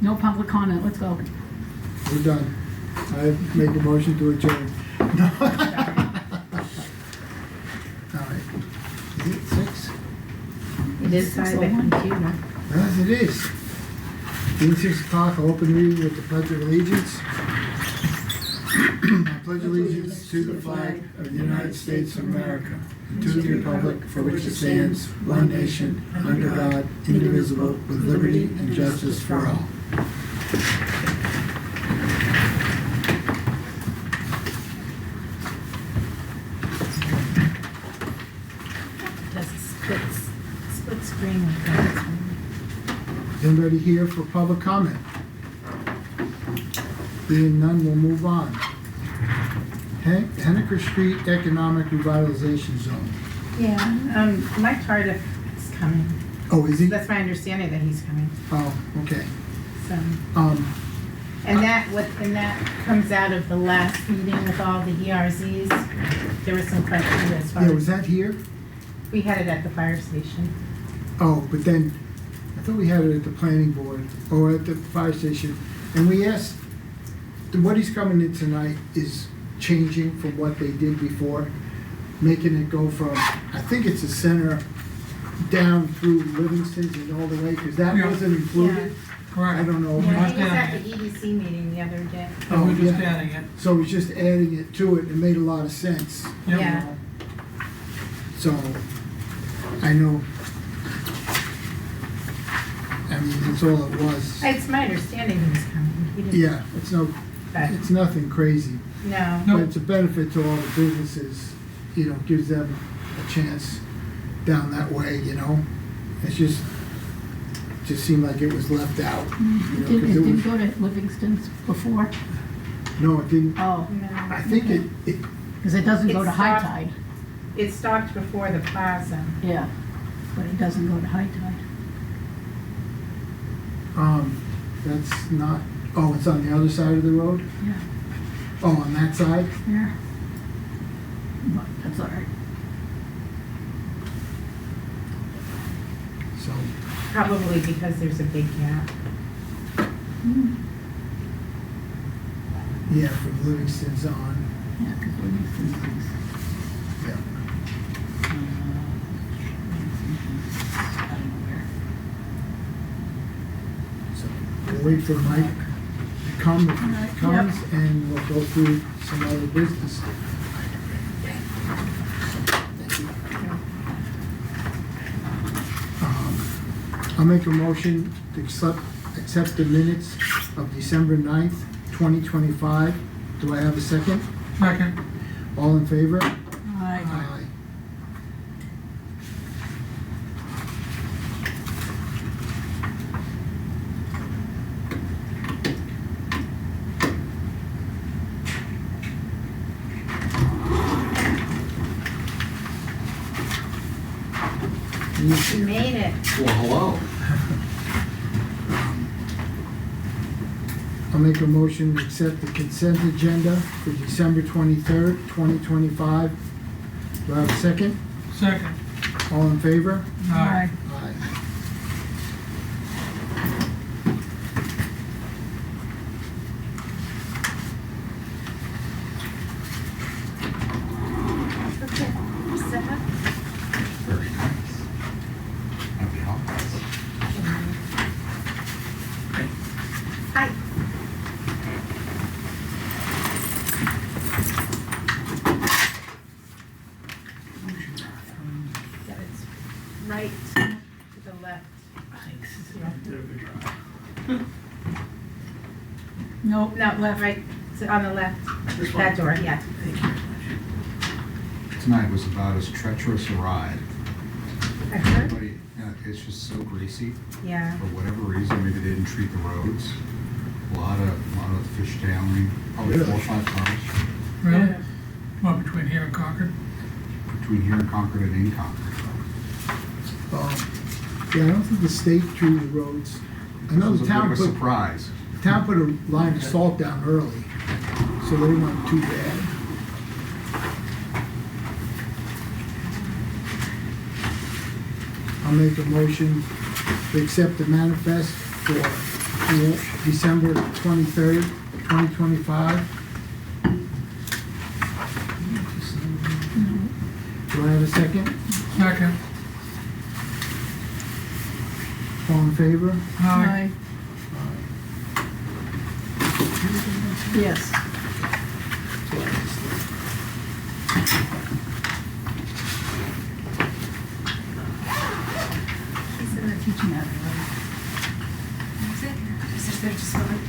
No public comment, let's go. We're done. I make a motion to adjourn. No. All right. Is it 6? It is 5 at computer. Yes, it is. Being 6 o'clock, I'll open the meeting with the Pledge of Allegiance. I pledge allegiance to the flag of the United States of America, and to the republic for which it stands, one nation, under God, indivisible, with liberty and justice for all. Does split screen with that. Anybody here for public comment? Being none, we'll move on. Henniker Street Economic Revitalization Zone. Yeah, Mike Cardiff is coming. Oh, is he? That's my understanding that he's coming. Oh, okay. So, Um, and that comes out of the last meeting with all the ERZs. There was some questions as far yeah, as was that here? we had it at the fire station. Oh, but then, I thought we had it at the planning board, or at the fire station, and we asked, what he's coming in tonight is changing from what they did before, making it go from, I think it's the center, down through Livingston's and all the way, because that Yeah. wasn't included. Correct. I don't know. Yeah, he was Just at adding the EDC meeting the other day. So we're just yeah. adding it. So he's just adding it to it, and it made a lot of sense. Yep. Yeah. So, I know, I mean, that's all it was. It's my understanding he was coming. He didn't- Yeah, But, it's nothing crazy. no. No. But it's a benefit to all the businesses, you know, gives them a chance down that way, you know? It's just seemed like it was left out. It You know, 'cause didn't, it it didn't was- go to Livingston's before? No, it didn't, Oh, No. I think it, because it doesn't go It to high stopped. tide. It stopped before the plaza. Yeah, but it doesn't go to high tide. that's not, oh, it's on the other side of the road? Yeah, Oh, on that side? yeah. But that's all right. So, Probably because there's a big gap. yeah, from Livingston's on, Yeah, because Livingston's is, yeah. I don't know where. So, we'll wait for Mike to come if Alright, he comes, and we'll go through some other business. Thank you. I'll make a motion to accept the minutes of December 9th, 2025. Do I have a second? Second. All in favor? Aye. Aye. You made it. Well, hello. I'll make a motion to accept the consent agenda for December 23rd, 2025. Do I have a second? Second. All in favor? Aye. Aye. Okay. Set up. Very nice. Happy holidays. Hi. That is right to the left. Nope, No, right, it's on the left. That door, yeah. Tonight was about as treacherous a ride. I heard. Everybody, it's just so greasy. Yeah. For whatever reason, maybe they didn't treat the roads. A lot of fish tailing, probably Really? 4 or 5 cars Really? Well, between here and Concord? between here and Concord and in Concord. Yeah, I don't think the state treated roads. I know It was the a bit town of a surprise. put a line of salt down early, so they weren't too bad. I'll make a motion to accept the manifest for for December 23rd, 2025. Do I have a second? Second. All in favor? Aye. Yes. He's in the Teaching that. Is it? Is there just one?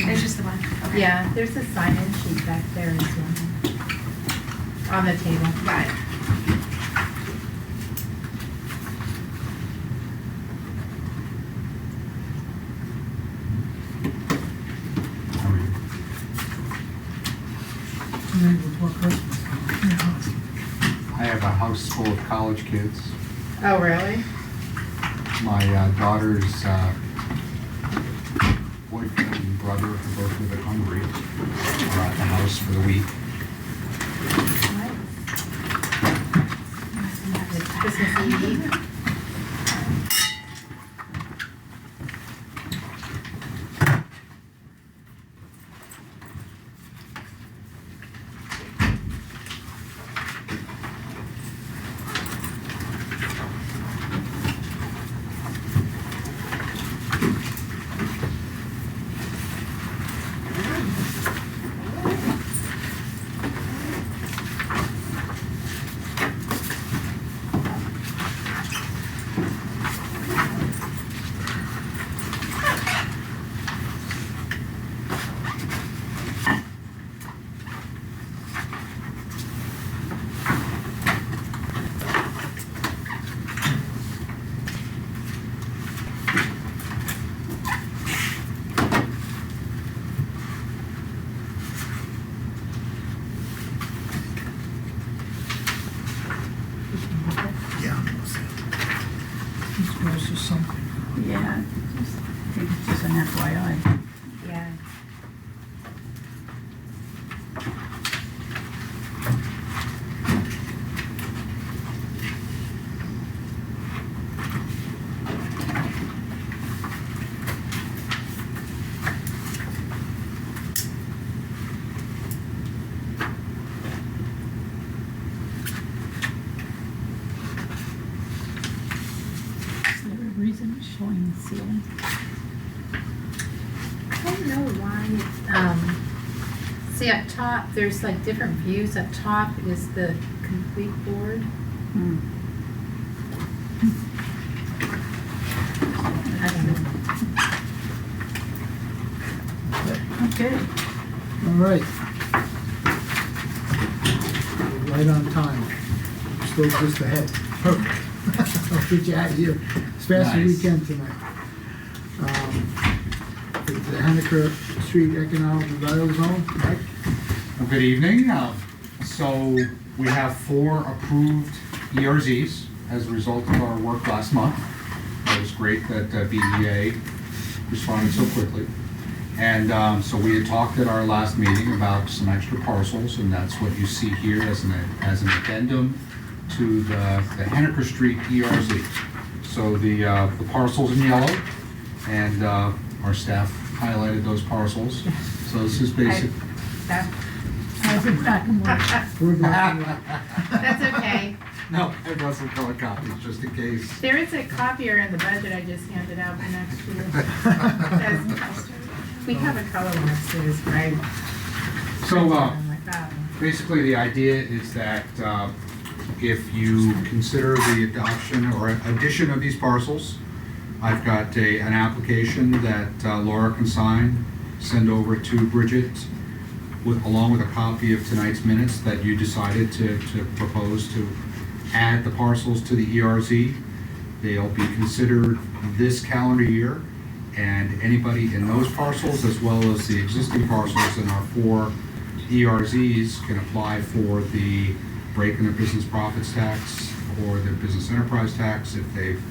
There's just the one. Okay. Yeah, there's a sign-in sheet back there as well. On the table. Got it. How are you? Today before Christmas. I have a house full of college kids. Oh, really? My daughter's boyfriend and brother, who both live in Hungary, are at the house for the week. Christmas Eve. This was just something. Yeah, just, I think it's just an FYI. Yeah. Is there a reason it's showing the ceiling? I don't know why it's, see up top, there's like different views. Up top is the complete board. Hmm. I don't know. Okay. All right. Right on time. Still just ahead. Perfect. I'll get you out of here as fast as we Nice. can tonight. It's the Henniker Street Economic Development Zone, Mike? Well, good evening. So we have 4 approved ERZs as a result of our work last month. It was great that BEA responded so quickly. And so we had talked at our last meeting about some extra parcels, and that's what you see here as an addendum to the Henniker Street ERZ. So the parcels in yellow, and our staff highlighted those parcels. So this is basic. How's it back and forth? We're going That's okay. No, it wasn't color copies, just in case. There is a copier in the budget I just handed out for next year. We have a color one upstairs, right? So I'm like, oh. basically, the idea is that if you consider the adoption or addition of these parcels, I've got an application that Laura can sign, send over to Bridget, along with a copy of tonight's minutes that you decided to propose to add the parcels to the ERZ. They'll be considered this calendar year, and anybody in those parcels, as well as the existing parcels in our 4 ERZs, can apply for the break in the business profits tax or the business enterprise tax if they've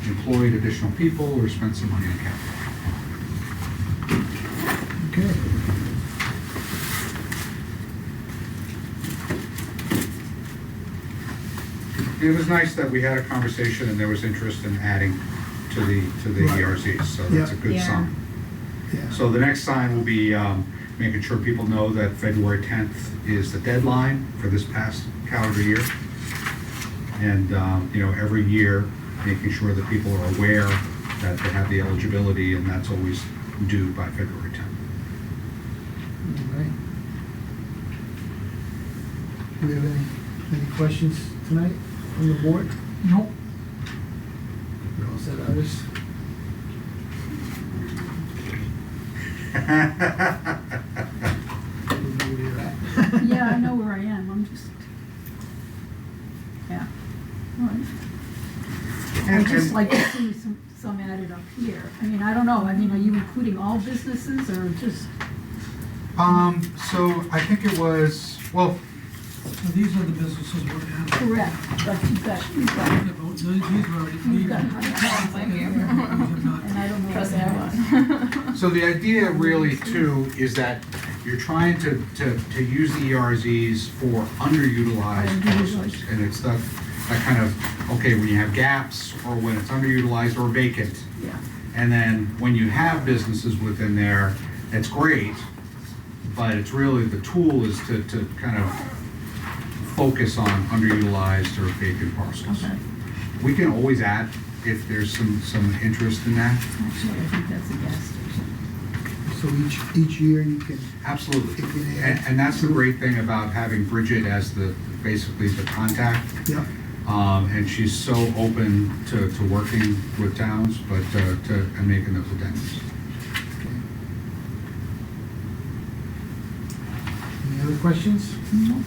employed additional people or spent some money on capital. Okay. It was nice that we had a conversation and there was interest in adding to the Right. ERCs, so that's a Yeah. good Yeah. sign. Yeah. So the next sign will be making sure people know that February 10th is the deadline for this past calendar year. And, every year, making sure that people are aware that they have the eligibility, and that's always due by February 10th. All right. Do we have any questions tonight from the board? Nope. You all set, Iris? We know where you're at. Yeah, I know where I am, I'm just, yeah. All right. I'd just like to see some added up here. I mean, I don't know, I mean, are you including all businesses or just, So I think it was, well, So these are the businesses we're in. correct, but you've got, Yeah, but these are already. you've got. Thank you. And I don't know what that was. so the idea really too is that you're trying to use the ERZs for underutilized parcels. And it's that kind of, okay, when you have gaps or when it's underutilized or vacant. Yeah, And then when you have businesses within there, it's great, but it's really, the tool is to kind of focus on underutilized or vacant parcels. okay. We can always add if there's some interest in that. Actually, I think that's a gas station. So each year you can, Absolutely. you can add. And that's the great thing about having Bridget as basically the contact. Yeah, And she's so open to working with towns, but and making those addendums. okay. Any other questions? No.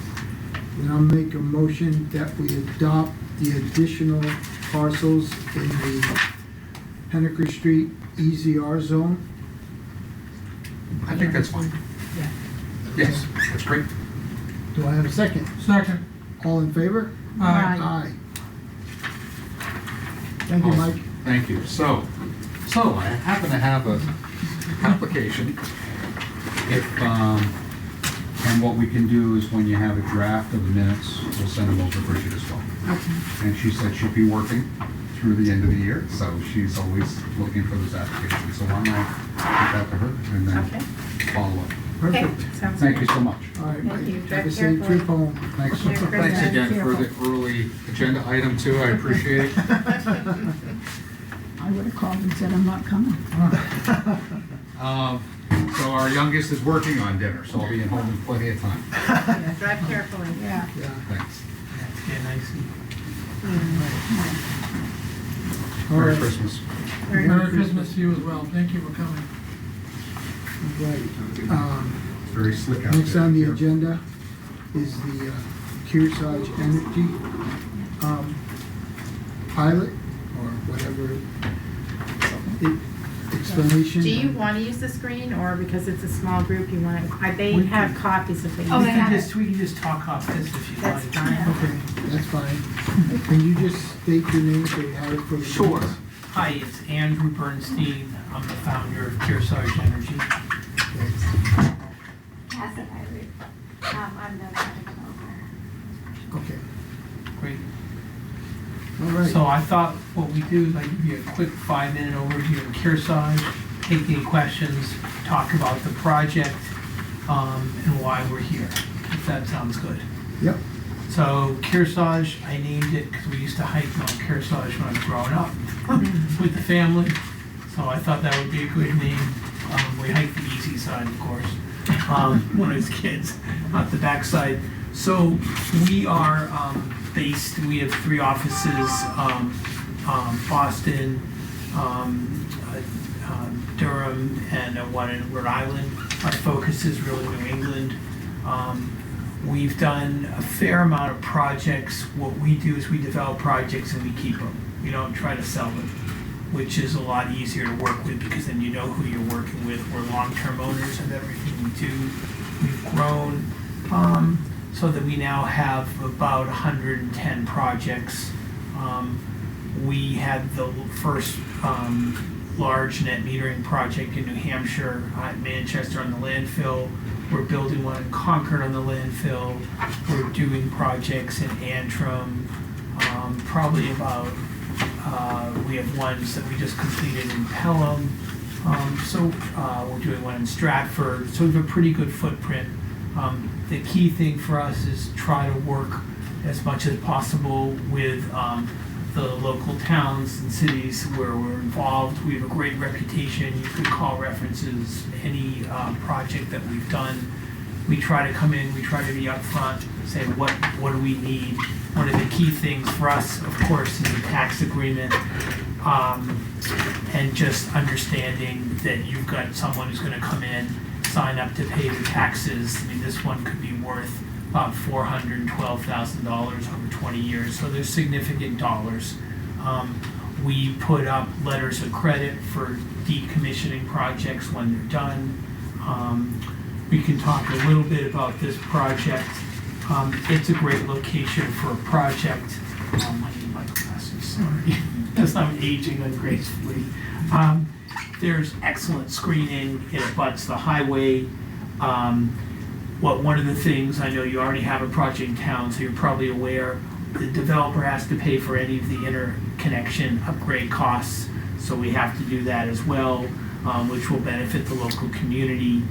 Then I'll make a motion that we adopt the additional parcels in the Henniker Street EZR zone. I think that's fine. Yeah. Yes, that's great. Do I have a second? Second. All in favor? Aye. Aye. Thank you, Mike. Thank you. So I happen to have a application. If, and what we can do is when you have a draft of the minutes, we'll send them over to Bridget as well. Okay. And she said she'd be working through the end of the year, so she's always looking for those applications. So why don't I get that to her and Okay. then follow up. Okay, Perfect. sounds Thank good. you so much. All right, Thank Mike. you. Have Drive a safe carefully. trip home. Thanks. Merry Christmas. Thanks again for the early agenda item too, I appreciate it. I would have called and said I'm not coming. So our youngest is working on dinner, so I'll be at home in plenty of time. Yeah, drive carefully. Yeah. Yeah. Thanks. Yeah, nice. All Merry right. Christmas. Merry Christmas to you as well. Thank you for coming. Right. It's very slick out there. Next on the agenda is the Kearsarge Energy pilot, or whatever explanation. Do you want to use the screen, or because it's a small group, you want to, they We have can- copies if they Oh, use they them. have it. We can just talk off this if you That's like. fine. Okay, that's fine. Can you just state your name so you have it for the Sure. minutes? Hi, it's Andrew Bernstein. I'm the founder of Kearsarge Energy. Okay. Cassie Hyder. I'm the project developer. Okay, Great. all right. So I thought what we do is I give you a quick 5-minute overview of Kearsarge, take any questions, talk about the project, and why we're here, if that sounds good. Yep, So Kearsarge, I named it because we used to hike Mount Kearsarge when I was growing up with the family. So I thought that would be a good name. We hiked the easy side, of course, when I was kids, not the back side. So we are we have 3 offices, Boston, Durham, and one in Rhode Island. Our focus is really New England. We've done a fair amount of projects. What we do is we develop projects and we keep them. We don't try to sell them, which is a lot easier to work with because then you know who you're working with. We're long-term owners of everything we do. We've grown so that we now have about 110 projects. We had the first large net metering project in New Hampshire, at Manchester on the landfill. We're building one in Concord on the landfill. We're doing projects in Antrim, probably about We have ones that we just completed in Pelham. We're doing one in Stratford, so we have a pretty good footprint. The key thing for us is try to work as much as possible with the local towns and cities where we're involved. We have a great reputation. You could call references any project that we've done. We try to come in, we try to be upfront, say what do we need. One of the key things for us, of course, is the tax agreement, and just understanding that you've got someone who's gonna come in, sign up to pay the taxes. I mean, this one could be worth about $412,000 over 20 years, so there's significant dollars. We put up letters of credit for decommissioning projects when they're done. We can talk a little bit about this project. It's a great location for a project. I need my glasses, sorry, because I'm aging ungracefully. There's excellent screening. It abuts the highway. One of the things, I know you already have a project in town, so you're probably aware, the developer has to pay for any of the interconnection upgrade costs, so we have to do that as well, which will benefit the local community.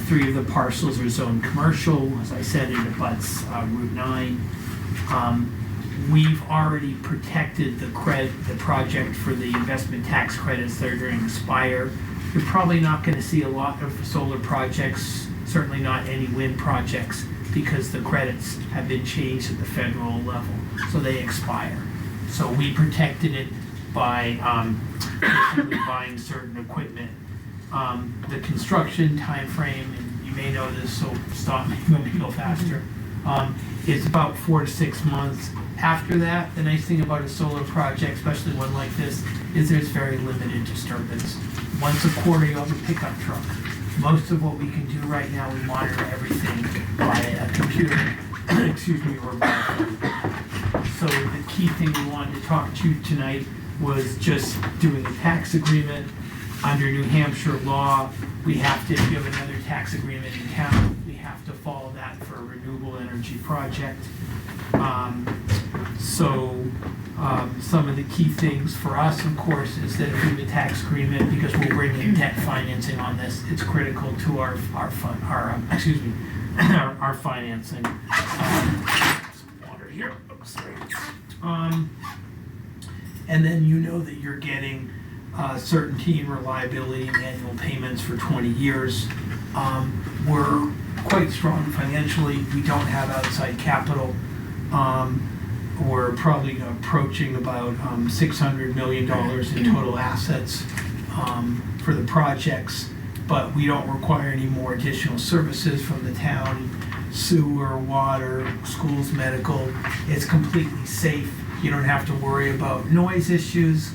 3 of the parcels are zoned commercial. As I said, it abuts Route 9. We've already protected the project for the investment tax credits that are going to expire. You're probably not going to see a lot of solar projects, certainly not any wind projects, because the credits have been changed at the federal level, so they expire. So we protected it by basically buying certain equipment. The construction timeframe, and you may know this, so stop me when we go faster, is about 4 to 6 months. After that, the nice thing about a solar project, especially one like this, is there's very limited disturbance. Once a quarter, you have a pickup truck. Most of what we can do right now, we monitor everything by a computer, or by phone. So the key thing we wanted to talk to you tonight was just doing a tax agreement. Under New Hampshire law, we have to, if you have another tax agreement in town, we have to follow that for a renewable energy project. Some of the key things for us, of course, is that if we have a tax agreement, because we'll bring in debt financing on this, it's critical to our financing. Some water here. Oops, sorry. And then you know that you're getting certainty and reliability and annual payments for 20 years. We're quite strong financially. We don't have outside capital. We're probably approaching about $600 million in total assets for the projects, but we don't require any more additional services from the town, sewer, water, schools, medical. It's completely safe. You don't have to worry about noise issues.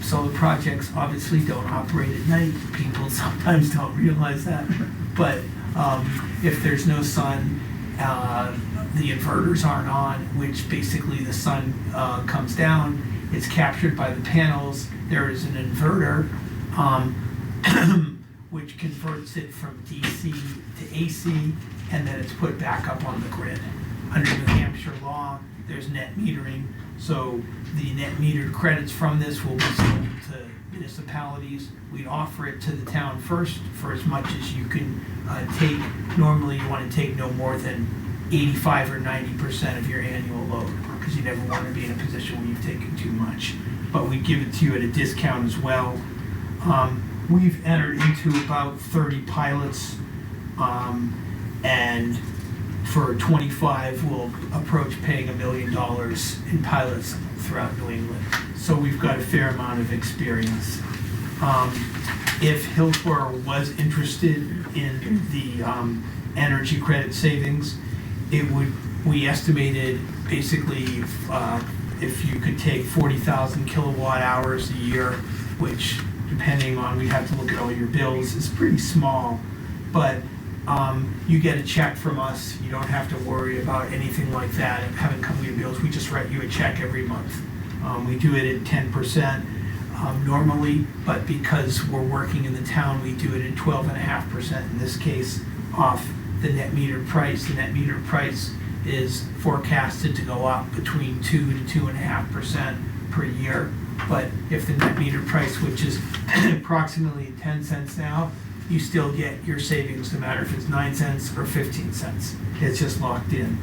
Solar projects obviously don't operate at night. People sometimes don't realize that. But if there's no sun, the inverters aren't on, which basically the sun comes down, it's captured by the panels. There is an inverter which converts it from DC to AC, and then it's put back up on the grid. Under New Hampshire law, there's net metering, so the net metered credits from this will be sold to municipalities. We offer it to the town first for as much as you can take. Normally you want to take no more than 85 or 90% of your annual load, because you never want to be in a position where you've taken too much. But we give it to you at a discount as well. We've entered into about 30 pilots, and for 25, we'll approach paying $1 million in pilots throughout New England. So we've got a fair amount of experience. If Hillsborough was interested in the energy credit savings, we estimated basically if you could take 40,000 kilowatt hours a year, which depending on, we have to look at all your bills, is pretty small, but you get a check from us. You don't have to worry about anything like that and having come with your bills. We just write you a check every month. We do it at 10% normally, but because we're working in the town, we do it at 12.5% in this case off the net meter price. The net meter price is forecasted to go up between 2 to 2.5% per year. But if the net meter price, which is approximately 10 cents now, you still get your savings no matter if it's 9 cents or 15 cents. It's just locked in.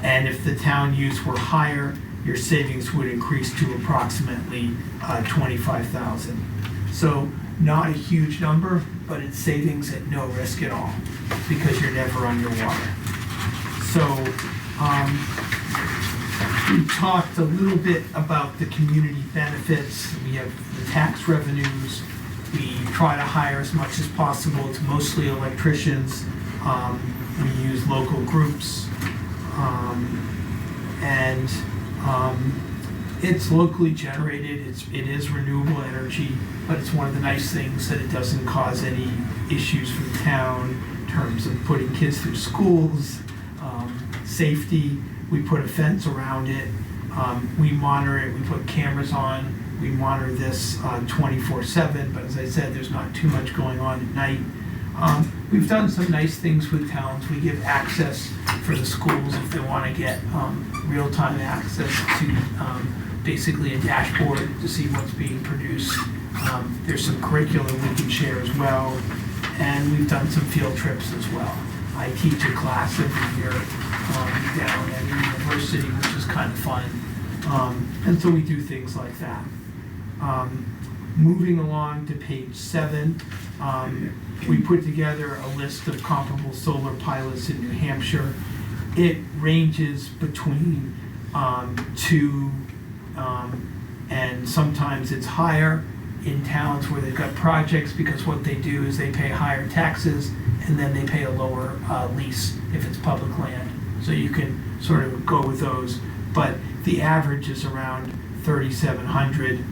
And if the town use were higher, your savings would increase to approximately 25,000. So not a huge number, but it's savings at no risk at all because you're never underwater. So we talked a little bit about the community benefits. We have the tax revenues. We try to hire as much as possible. It's mostly electricians. We use local groups. It's locally generated. It is renewable energy, but it's one of the nice things that it doesn't cause any issues for the town in terms of putting kids through schools, safety. We put a fence around it. We monitor it. We put cameras on. We monitor this 24/7, but as I said, there's not too much going on at night. We've done some nice things with towns. We give access for the schools if they want to get real-time access to basically a dashboard to see what's being produced. There's some curriculum we can share as well, and we've done some field trips as well. I teach a class every year down at a university, which is kind of fun. And so we do things like that. Moving along to page 7, we put together a list of comparable solar pilots in New Hampshire. It ranges between 2 and sometimes it's higher in towns where they've got projects, because what they do is they pay higher taxes and then they pay a lower lease if it's public land. So you can sort of go with those, but the average is around 3,700,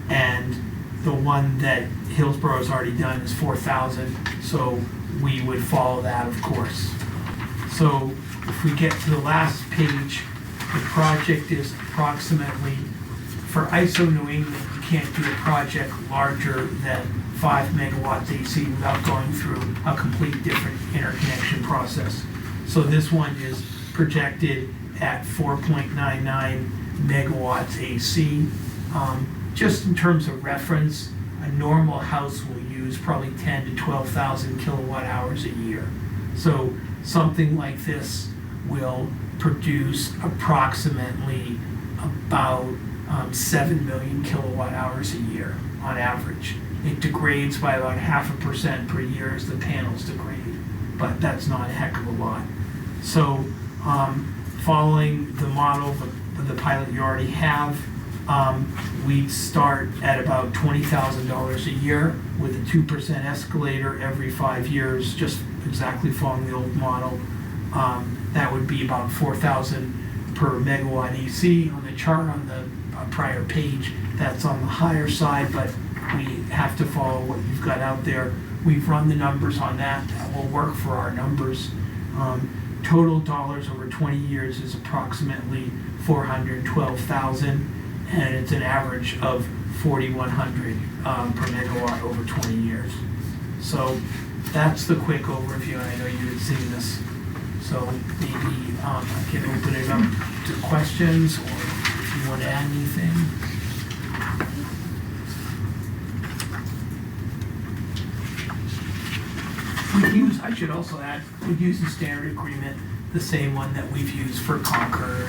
and the one that Hillsborough has already done is 4,000, so we would follow that, of course. So if we get to the last page, the project is approximately, for ISO New England, you can't do a project larger than 5 megawatts AC without going through a complete different interconnection process. So this one is projected at 4.99 megawatts AC. Just in terms of reference, a normal house will use probably 10 to 12,000 kilowatt hours a year. So something like this will produce approximately about 7 million kilowatt hours a year on average. It degrades by about 0.5% per year as the panels degrade, but that's not a heck of a lot. So following the model, the pilot you already have, we'd start at about $20,000 a year with a 2% escalator every 5 years, just exactly following the old model. That would be about 4,000 per megawatt AC. On the chart on the prior page, that's on the higher side, but we have to follow what you've got out there. We've run the numbers on that. That will work for our numbers. Total dollars over 20 years is approximately 412,000, and it's an average of 4,100 per megawatt over 20 years. So that's the quick overview, and I know you had seen this. So maybe I can open it up to questions, or if you want to add anything. I should also add, we've used the standard agreement, the same one that we've used for Concord,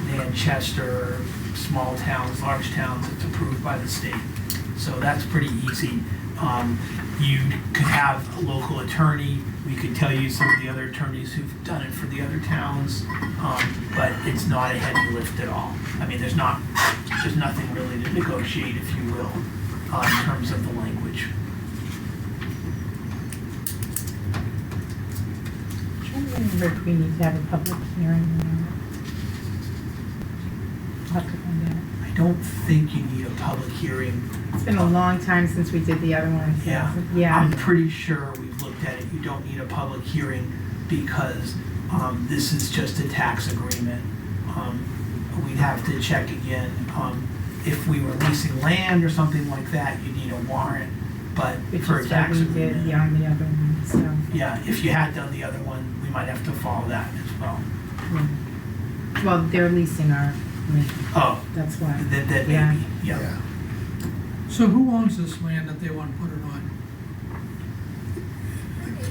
Manchester, small towns, large towns. It's approved by the state. So that's pretty easy. You could have a local attorney. We could tell you some of the other attorneys who've done it for the other towns, but it's not a heavy lift at all. I mean, there's nothing really to negotiate, if you will, in terms of the language. If we need to have a public hearing or not. I'll have to find out. I don't think you need a public hearing. It's been a long time since we did the other one. So Yeah. yeah. I'm pretty sure we've looked at it. You don't need a public hearing because this is just a tax agreement. We'd have to check again. If we were leasing land or something like that, you need a warrant. But Which for a is tax what we did, agreement, yeah, on the other one, so. yeah, if you had done the other one, we might have to follow that as well. Well, they're leasing our Oh, That's why. that Yeah. maybe, yeah. So who owns this land that they want to put it on?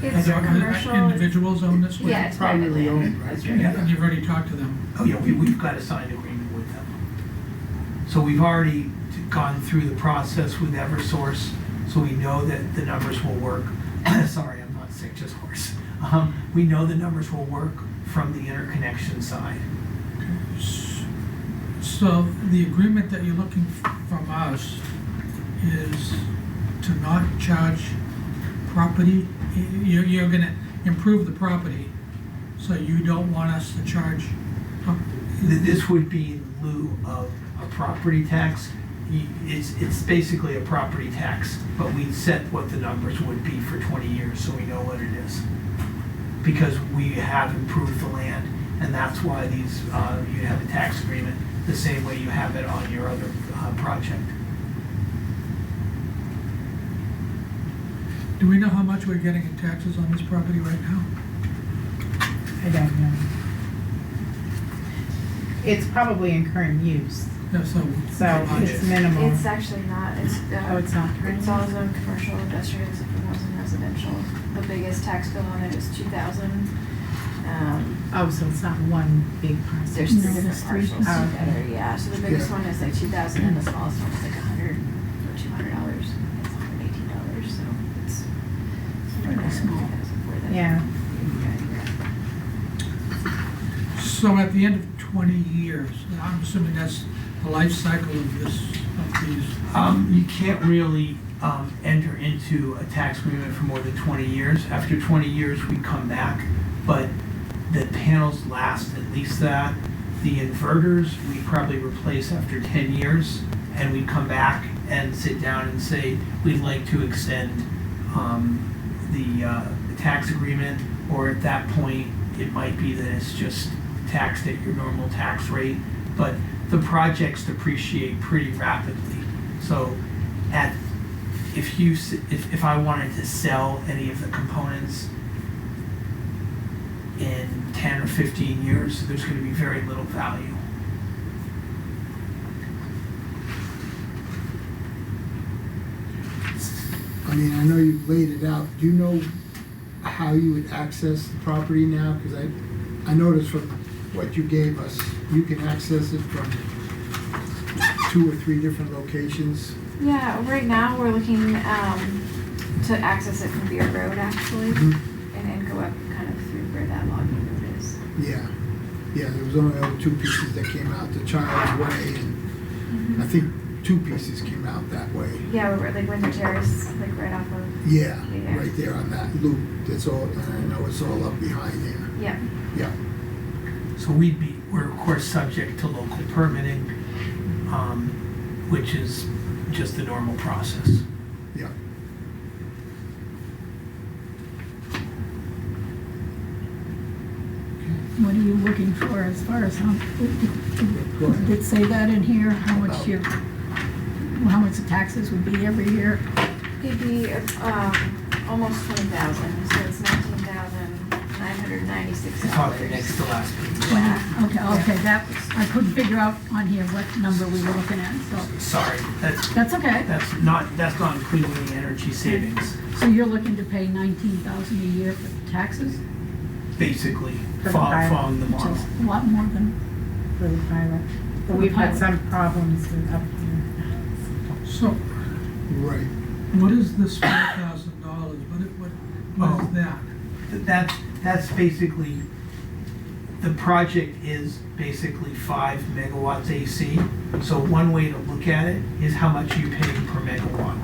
It's Are commercial. individuals own this land? Yeah, it's Privately privately owned, owned. right? That's right. And you've already talked to them? Oh, yeah, we've got a signed agreement with them. So we've already gone through the process with Eversource, so we know that the numbers will work. Sorry, I'm not sick, just hoarse. We know the numbers will work from the interconnection side. So the agreement that you're looking from us is to not charge property? You're gonna improve the property, so you don't want us to charge? This would be in lieu of a property tax. It's basically a property tax, but we set what the numbers would be for 20 years, so we know what it is. Because we have improved the land, and that's why these, you have a tax agreement, the same way you have it on your other project. Do we know how much we're getting in taxes on this property right now? I don't know. It's probably in current use, Yeah, so. so it's minimal. It's actually not, it's, Oh, it's not. it's all zone commercial, industrial, except for housing residential. The biggest tax bill on it is 2,000. Oh, so it's not one big parcel. There's No, three there's different three. parcels Oh, okay. together, yeah, so the biggest Yeah. one is like 2,000 and the smallest one is like 100 or $200. It's $118, so it's Pretty small. Yeah. So at the end of 20 years, I'm assuming that's the life cycle of these. You can't really enter into a tax agreement for more than 20 years. After 20 years, we come back, but the panels last at least that. The inverters, we probably replace after 10 years, and we come back and sit down and say, we'd like to extend the tax agreement, or at that point, it might be that it's just taxed at your normal tax rate, but the projects depreciate pretty rapidly. So if I wanted to sell any of the components in 10 or 15 years, there's going to be very little value. I mean, I know you've laid it out. Do you know how you would access the property now? Because I noticed from what you gave us, you can access it from 2 or 3 different locations. Yeah, right now we're looking to access it from Beer Road actually, Mhm. and go up kind of through where that logging road is. Yeah, yeah, there was only other 2 pieces that came out, the Child's Way, and I think 2 pieces came out that way. Yeah, we're like Windsor Terrace, like right off of, Yeah, Yeah. right there on that loop, that's all, and I know it's all up behind there. yeah. Yeah, So we're of course subject to local permitting, which is just the normal process. yeah. What are you looking for as far as how, Go ahead. did it say that in here, how much the taxes would be every year? It'd be almost 20,000, so it's $19,996. It's on the next to last page. Yeah. Okay, that, I couldn't figure out on here what number we were looking at, so, Sorry, that's okay. that's not including the energy savings, So you're looking to pay 19,000 a year for taxes, basically, For the pilot. following the which model. is a lot more than, For the pilot. But we've had some problems with up here. So Right. what is this $4,000? What is that? That's basically, the project is basically 5 megawatts AC. So one way to look at it is how much you pay per megawatt.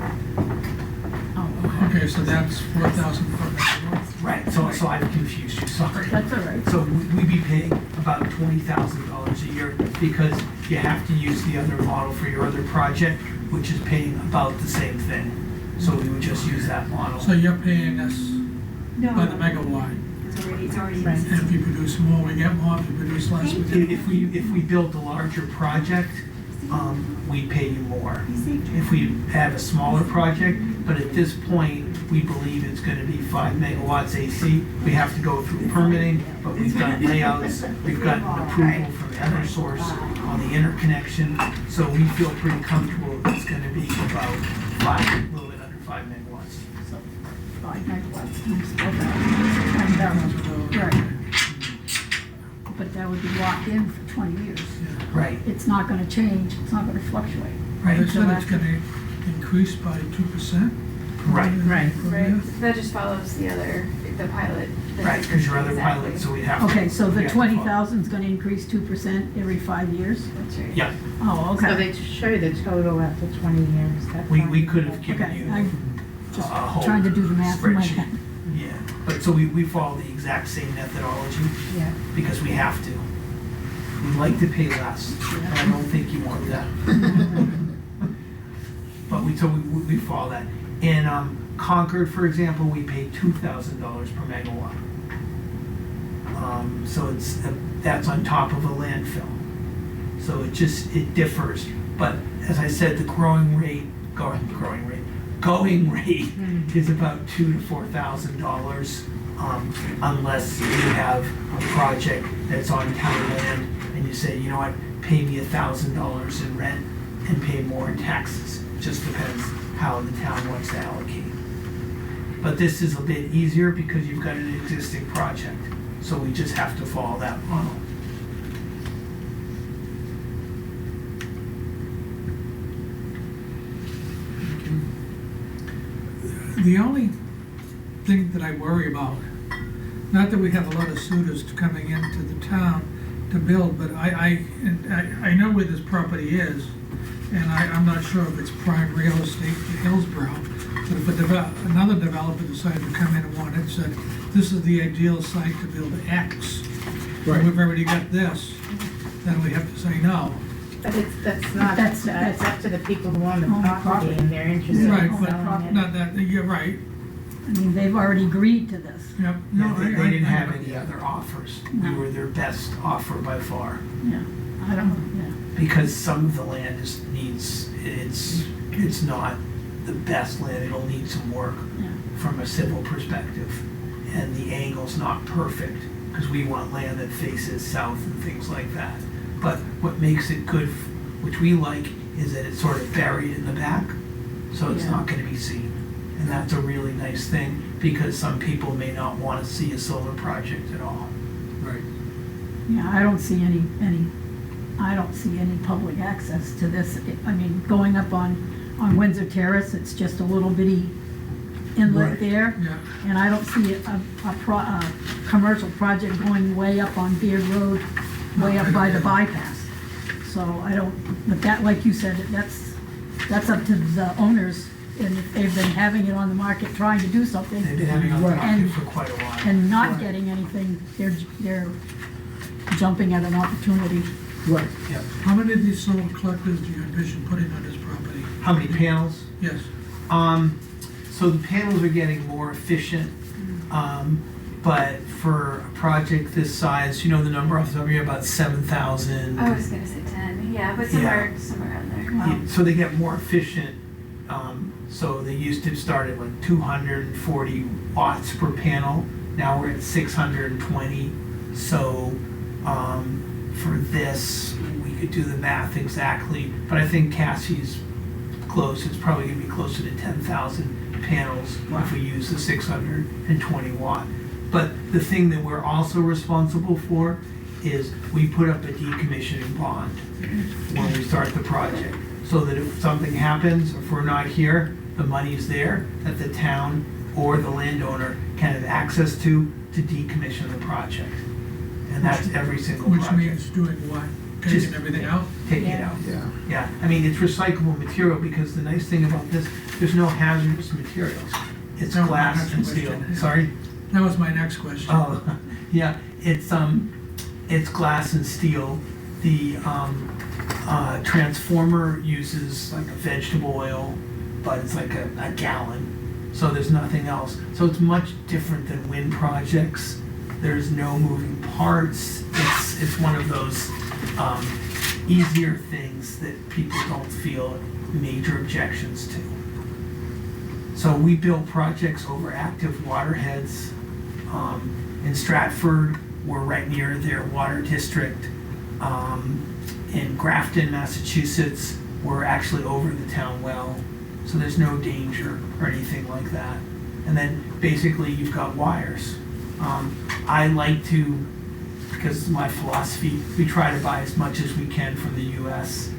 oh, Okay, so that's 4,000 per megawatt. Right, so I've confused you, sorry. that's all right. So we'd be paying about $20,000 a year because you have to use the other model for your other project, which is paying about the same thing. So we would just use that model. So you're paying us by the megawatt. It's already. Right. And if you produce more, we get more. If you produce less, we get If we build a larger project, we pay you more. If we have a smaller project, but at this point, we believe it's gonna be 5 megawatts AC. We have to go through permitting, but we've done layouts, we've gotten approval from Eversource on the interconnection, so we feel pretty comfortable it's gonna be about 5, a little bit under 5 megawatts. So 5 megawatts times 12,000. Right. But that would be locked in for 20 years. Right, It's not gonna change, it's not gonna fluctuate. They right, said it's gonna increase by 2%. right, Right. Right, that just follows the pilot. right, because your other Exactly. pilot, so we have to. Okay, so we the have to follow. 20,000 is gonna increase 2% every 5 years? That's right. Yeah, Oh, So okay. they show you the total after 20 years. That's we fine. could have given Okay, you I'm a just whole trying to do the math in my spreadsheet. head. Yeah, but so we follow the exact same methodology Yeah. because we have to. We'd like to pay less, but I don't think you want that. But we follow that. In Concord, for example, we pay $2,000 per megawatt. So that's on top of a landfill. So it differs. But as I said, the going rate is about $2,000 to $4,000 unless you have a project that's on town land and you say, you know what, pay me $1,000 in rent and pay more in taxes. Just depends how the town wants to allocate. But this is a bit easier because you've got an existing project, so we just have to follow that model. The only thing that I worry about, not that we have a lot of suitors coming into the town to build, but I know where this property is, and I'm not sure if it's prime real estate for Hillsborough, but if another developer decided to come in and want it, said, this is the ideal site to build X, Right. and we've already got this, then we have to say no. But that's not, That's- it's up to the people who own the Own the property property. and they're interested in Right, selling but it. not that, you're right, I mean, they've already agreed to this. yep. Yeah, No, they I didn't have know. any other offers. We No. were their best offer by far. Yeah, I don't, yeah. Because some of the land it's not the best land, it'll need some work Yeah. from a civil perspective. And the angle's not perfect, because we want land that faces south and things like that. But what makes it good, which we like, is that it's sort of buried in the back, so it's Yeah. not gonna be seen. And that's a really nice thing, because some people may not wanna see a solar project at all. Right. Yeah, I don't see any public access to this. I mean, going up on Windsor Terrace, it's just a little bitty inlet Right. there. Yeah, And I don't see a commercial project going way up on Beard Road, way up by the bypass. So I don't, but that, like you said, that's up to the owners. And if they've been having it on the market, trying to do something They've been having it on the Right. market And- for quite a while. and not Right. getting anything, they're jumping at an opportunity. Right. Yep. how many of these solar collectors do you envision putting on this property? How many panels? Yes, So the panels are getting more efficient, but for a project this size, you know the number off the top of your head, about 7,000. I was gonna say 10, yeah, but somewhere around there. Wow. So they get more efficient. So they used to start at like 240 watts per panel. Now we're at 620. So for this, we could do the math exactly, but I think Cassie's close. It's probably gonna be closer to 10,000 panels if we use the 620 watt. But the thing that we're also responsible for is we put up a decommissioning bond when we start the project, so that if something happens, if we're not here, the money's there that the town or the landowner can have access to decommission the project. And that's every single which project. means doing what? Just- Taking everything out? Take it out. Yeah. Yeah, I mean, it's recyclable material, because the nice thing about this, there's no hazardous materials. It's No, glass that's and a steel. question. Sorry? That was my next question. Oh, yeah, it's glass and steel. The transformer uses like a vegetable oil, but it's like a gallon, so there's nothing else. So it's much different than wind projects. There's no moving parts. It's one of those easier things that people don't feel major objections to. So we built projects over active waterheads. In Stratford, we're right near their water district. In Grafton, Massachusetts, we're actually over the town well, so there's no danger or anything like that. And then basically you've got wires. I like to, because it's my philosophy, we try to buy as much as we can from the US.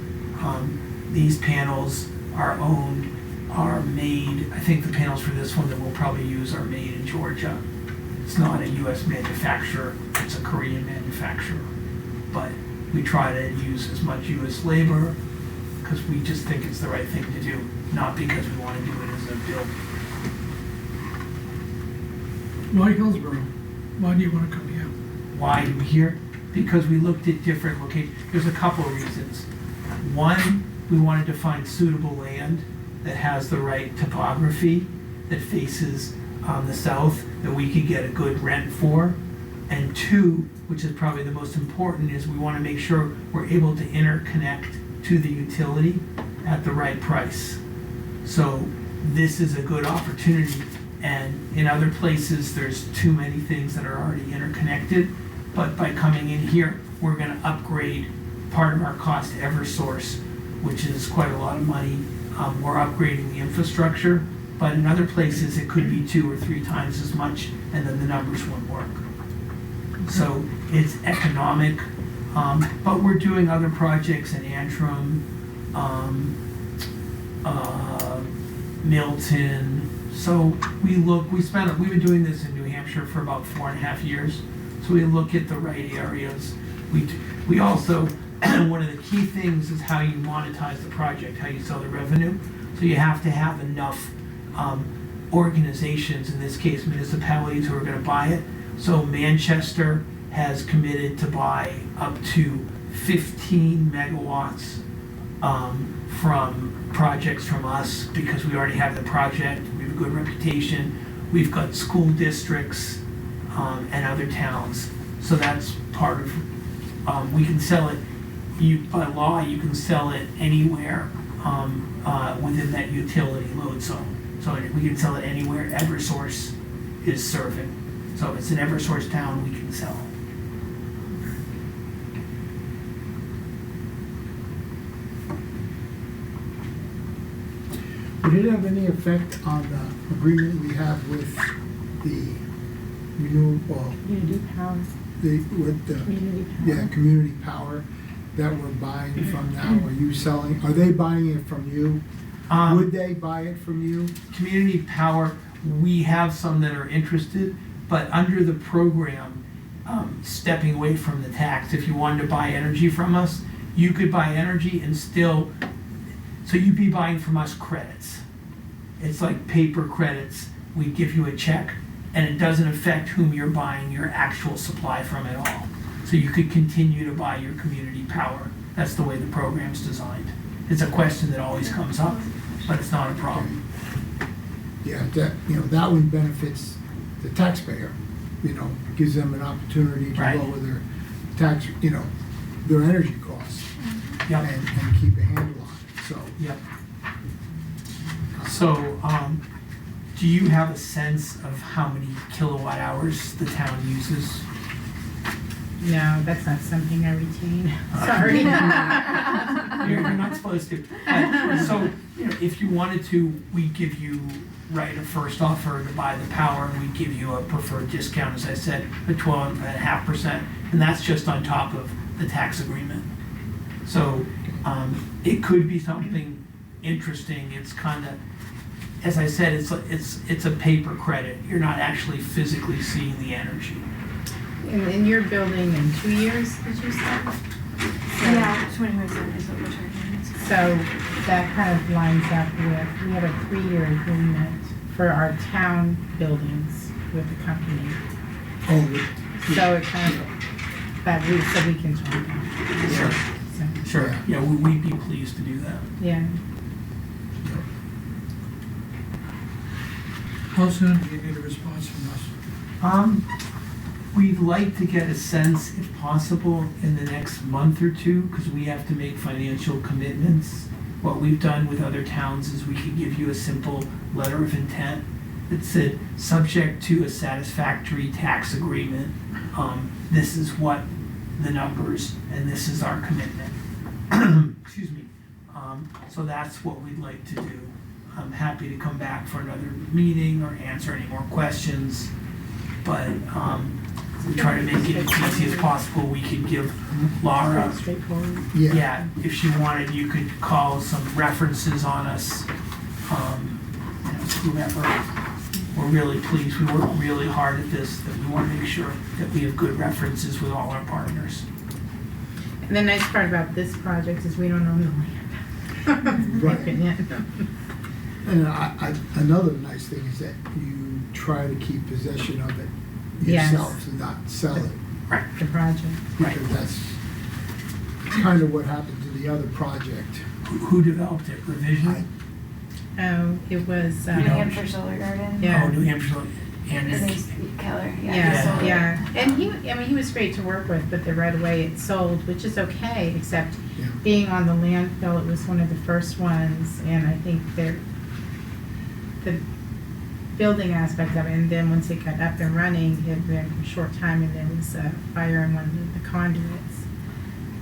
These panels are owned, are made, I think the panels for this one that we'll probably use are made in Georgia. It's not a US manufacturer, it's a Korean manufacturer. But we try to use as much US labor because we just think it's the right thing to do, not because we want to do it as a bill. Why Hillsborough? Why do you want to come here? Why do we here? Because we looked at different locations. There's a couple of reasons. One, we wanted to find suitable land that has the right topography, that faces the south, that we could get a good rent for. And two, which is probably the most important, is we want to make sure we're able to interconnect to the utility at the right price. So this is a good opportunity. And in other places, there's too many things that are already interconnected. But by coming in here, we're going to upgrade part of our cost to Eversource, which is quite a lot of money. We're upgrading the infrastructure, but in other places, it could be 2 or 3 times as much, and then the numbers won't work. So it's economic, but we're doing other projects in Antrim, Milton. So we've been doing this in New Hampshire for about 4.5 years. So we look at the right areas. We also, one of the key things is how you monetize the project, how you sell the revenue. So you have to have enough organizations, in this case municipalities, who are going to buy it. So Manchester has committed to buy up to 15 megawatts from projects from us because we already have the project, we have a good reputation, we've got school districts and other towns. So that's part of, we can sell it, by law you can sell it anywhere within that utility load zone. So we can sell it anywhere Eversource is serving. So if it's an Eversource town, we can sell. Would it have any effect on the agreement we have with the renewable, Community power. Community power. yeah, community power that we're buying from now? Are they buying it from you? Would they buy it from you? Community power, we have some that are interested, but under the program, stepping away from the tax, if you wanted to buy energy from us, you could buy energy and still, so you'd be buying from us credits. It's like paper credits. We give you a check, and it doesn't affect whom you're buying your actual supply from at all. So you could continue to buy your community power. That's the way the program's designed. It's a question that always comes up, but it's not a problem. Yeah, that one benefits the taxpayer, gives them an opportunity to Right. lower their tax, their energy costs Yep. and keep a handle on it, so. Yep. So, do you have a sense of how many kilowatt hours the town uses? No, that's not something I retain. Sorry. You're not supposed to. So, if you wanted to, we give you a first offer to buy the power, and we give you a preferred discount, as I said, at 12.5%, and that's just on top of the tax agreement. So, it could be something interesting. It's kind of, as I said, it's a paper credit. You're not actually physically seeing the energy. And you're building in 2 years, did you say? Yeah, 2027 is what we're targeting. So that kind of lines up with, we have a 3-year agreement for our town buildings with the company. Oh, So it kind of, so we can talk about it. Sure. So, Sure. Yeah, we'd be pleased to do that. yeah. How soon do you need a response from us? We'd like to get a sense, if possible, in the next month or two, because we have to make financial commitments what we've done with other towns is we could give you a simple letter of intent that said, subject to a satisfactory tax agreement, this is what the numbers, and this is our commitment. Excuse me. So that's what we'd like to do. I'm happy to come back for another meeting or answer any more questions, but we try to make it as easy as possible. We could give Laura, Straightforward. Yeah, yeah, if she wanted, you could call some references on us, whomever. We're really pleased. We work really hard at this, that we want to make sure that we have good references with all our partners. And the nice part about this project is we don't own the land. Right. Yeah. and another nice thing is that you try to keep possession of it Yes. yourselves and not sell it, The project. Right. because that's kind of what happened to the other project. Who developed it? Revision? Oh, it was, New Hampshire Solar Garden. Yeah. Oh, New Hampshire. And Denise Keller, Yeah, Yeah. yeah, and he was great to work with, but right away it sold, which is okay, except Yeah. being on the landfill, it was one of the first ones, and I think the building aspect of it, and then once it got up and running, it had been a short time, and there was a fire in one of the conduits.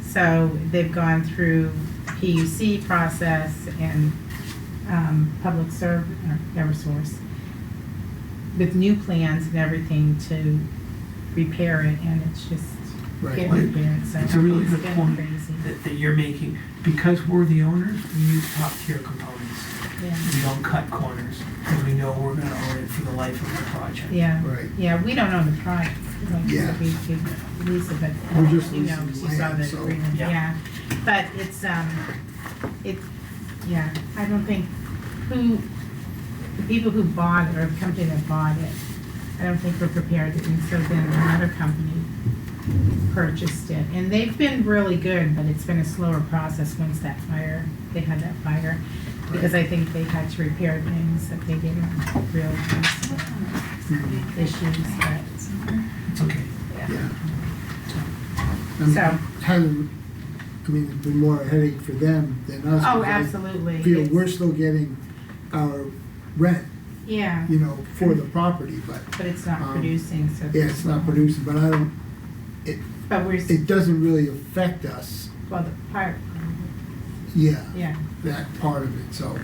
So they've gone through PUC process and public Eversource with new plans and everything to repair it, and it's just Right. getting repaired, so it's a really it's good been point crazy. that you're making. Because we're the owners, we use top tier components. Yeah, We don't cut corners, because we know we're gonna own it for the life of the project. yeah, Right. yeah, we don't own the project, like, Yeah. we lease it, but, We're just you know, leasing you saw land, the so- agreement, Yeah. yeah. But it's, yeah, I don't think, the people who bought it, or the company that bought it, I don't think were prepared, and so then another company purchased it. And they've been really good, but it's been a slower process once they had that fire. Because I think they had to repair things that they didn't realize issues, but, It's okay. Yeah. So- It's been more a headache for them than us. oh, 'cause I absolutely. feel It's- we're still getting our rent, Yeah, for the property, but, but it's not Um, producing, so. yeah, it's not producing, but But we're, it doesn't really affect us, well, the part, yeah, yeah, that part of it, so,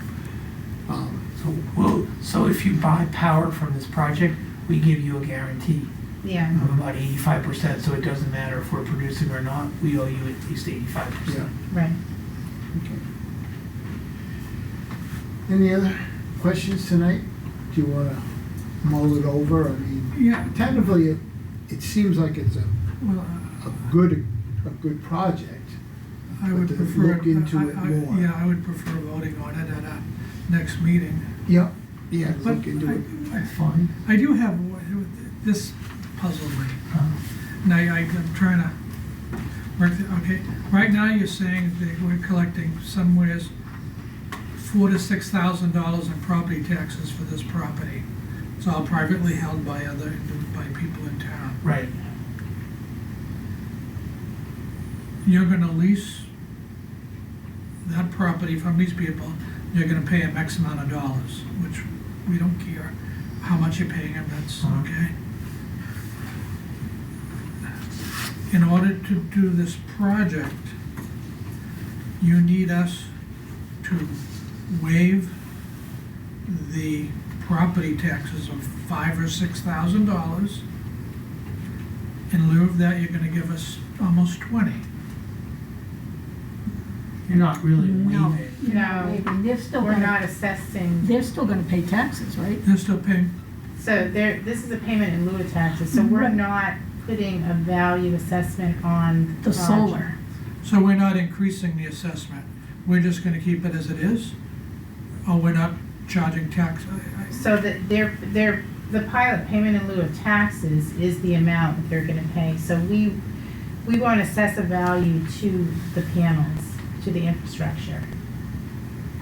So if you buy power from this project, we give you a guarantee yeah, of about 85%, so it doesn't matter if we're producing or not, we owe you at least 85%. yeah. right. Okay. Any other questions tonight? Do you wanna mull it over? Yeah, Technically, it seems like it's well, a good project. I would But to prefer. look into it more. Yeah, I would prefer voting on it at our next meeting. Yeah, yeah, But look into it. That's fine. I do have, this puzzled me. And I'm trying to work, okay, right now you're saying that we're collecting somewhere $4,000 to $6,000 in property taxes for this property. It's all privately held by by people in town. Right. You're gonna lease that property from these people, you're gonna pay them X amount of dollars, which we don't care how much you're paying them, that's okay. In order to do this project, you need us to waive the property taxes of $5,000 or $6,000. In lieu of that, you're gonna give us almost 20. You're not really No. waiving. You're not No. waiving. We're not assessing, They're still gonna pay taxes, right? They're still paying, so this is a payment in lieu of taxes, so we're Right. not putting a value assessment on The project. solar. so we're not increasing the assessment. We're just gonna keep it as it is? Or we're not charging tax? So that the pilot payment in lieu of taxes is the amount that they're gonna pay. So we won't assess a value to the panels, to the infrastructure.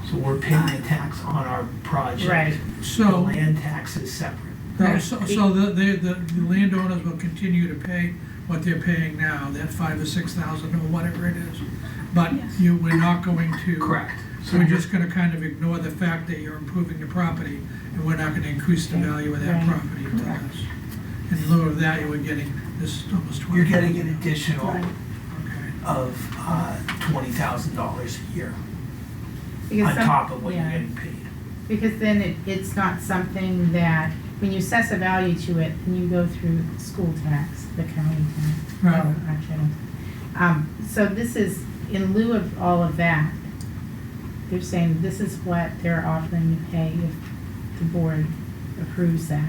So we're paying the tax on our project. Right. The So, land tax is separate. so the landowners will continue to pay what they're paying now, that $5,000 or $6,000 or whatever it is. But Yes. we're not going to. Correct. So we're just gonna kind of ignore the fact that you're improving the property, and we're not gonna increase the value of that Right. property to Correct. us. In lieu of that, you were getting this almost $20,000. You're getting an additional Right. Okay. of $20,000 a year Because on some- top of what you're yeah. getting paid. Because then it's not something that, when you assess a value to it, then you go through school tax, the county tax. Right. Oh, actually, so this is, in lieu of all of that, they're saying this is what they're offering to pay if the board approves that.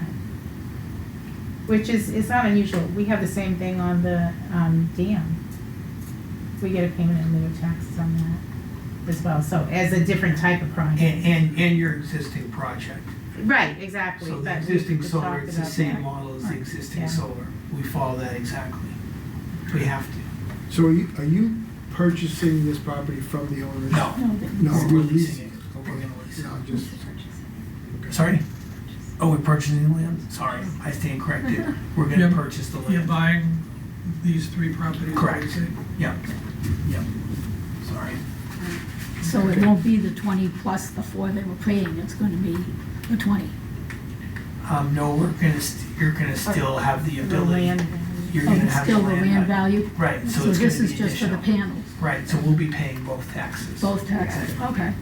Which is, it's not unusual. We have the same thing on the dam. We get a payment in lieu of taxes on that as well, so as a different type of project. And your existing project. Right, exactly. So the but we existing could solar, talk it's the about same that. model as the Right. existing Yeah. solar. We follow that exactly. We have to. So are you purchasing this property from the owners? No, No, they- No, we're we're leasing leasing it. it. We're gonna lease it. No, just, Sorry? Oh, we're purchasing the land? Sorry, I stand corrected. We're gonna You're- purchase the You're land. buying these 3 properties? Correct. is it? Yep, yep. Sorry. So it won't be the 20 plus the 4 they were paying, it's gonna be the 20. No, we're gonna, you're gonna still have the The ability. land You're Oh, gonna it's have still the land value? Right, so So it's this gonna is be just for the additional. panels, Right, so we'll be paying both taxes. both taxes, okay.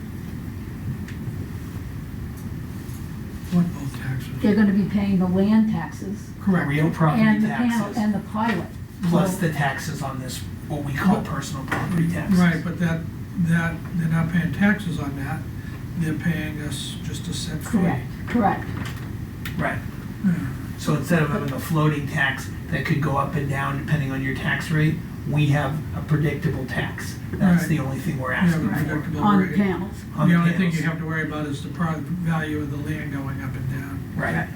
What both taxes? They're gonna be paying the land taxes Correct. Real property and the panel, taxes, and the pilot. plus So- the taxes on this, what we call personal property taxes. Right, but that, they're not paying taxes on that, they're paying us just a set fee. Correct, correct. Right, Yeah. so instead of having a floating tax that could go up and down depending on your tax rate, we have a predictable tax. That's Right. the only thing we're Yeah, asking but for. predictable On rate. panels. On The the only thing panels. you have to worry about is the value of the land going up and down. Right.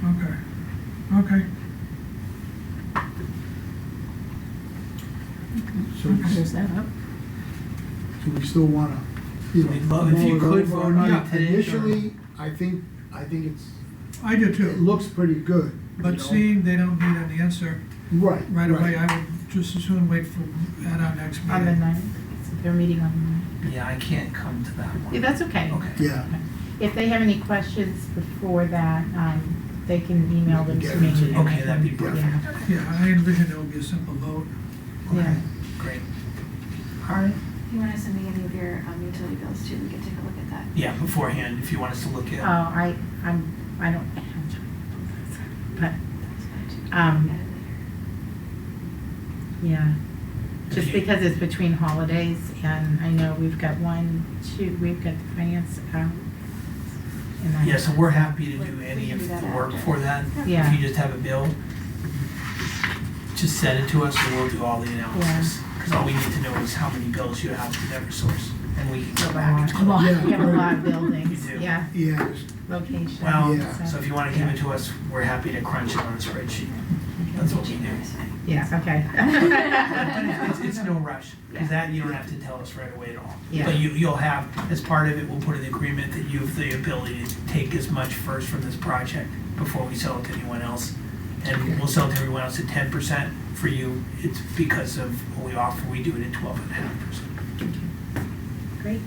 Okay, okay. so Clears that up. we still wanna, you know. We'd love if you mull it could over. vote on Yeah, it today. Initially, I think it's, I do it too, looks pretty good. you but know? seeing they don't need an answer Right, right away, I would just as soon wait for, at our next meeting. on the 9th. They're meeting on Yeah, I can't come to that the 9th. one. Yeah, that's okay. Okay. Yeah, If they have any questions before that, they can email them to me. Okay, that'd be perfect. Yeah. Yeah, I envision it will be a simple vote. Yeah. Great. All right. If you want to send me any of your utility bills too, we can take a look at that. Yeah, beforehand, if you want us to look Oh, at. I don't have to. But, That's fine too. Um, Look at it later. yeah, just Okay. because it's between holidays, and I know we've got we've got the finance out. And I- Yeah, so we're happy to do We any can of do that the work after. for that. Yeah. If you just have a bill, just send it to us and we'll do all the analysis. Because all we need to know is how many bills you have with Eversource, and we can go back and. A lot. Yeah. We have a lot of buildings, You do. yeah, yeah, locations. Well, Yeah. so if you want to give it to us, we're happy to crunch it on a spreadsheet. That's what we do. That's fine. Yeah, okay. But it's no rush, because that you don't have to tell us right away at all. Yeah. But you'll have, as part of it, we'll put in the agreement that you have the ability to take as much first from this project before we sell it to anyone else. And we'll sell it to everyone else at 10%. For you, it's because of what we offer, we do it at 12.5%. Great.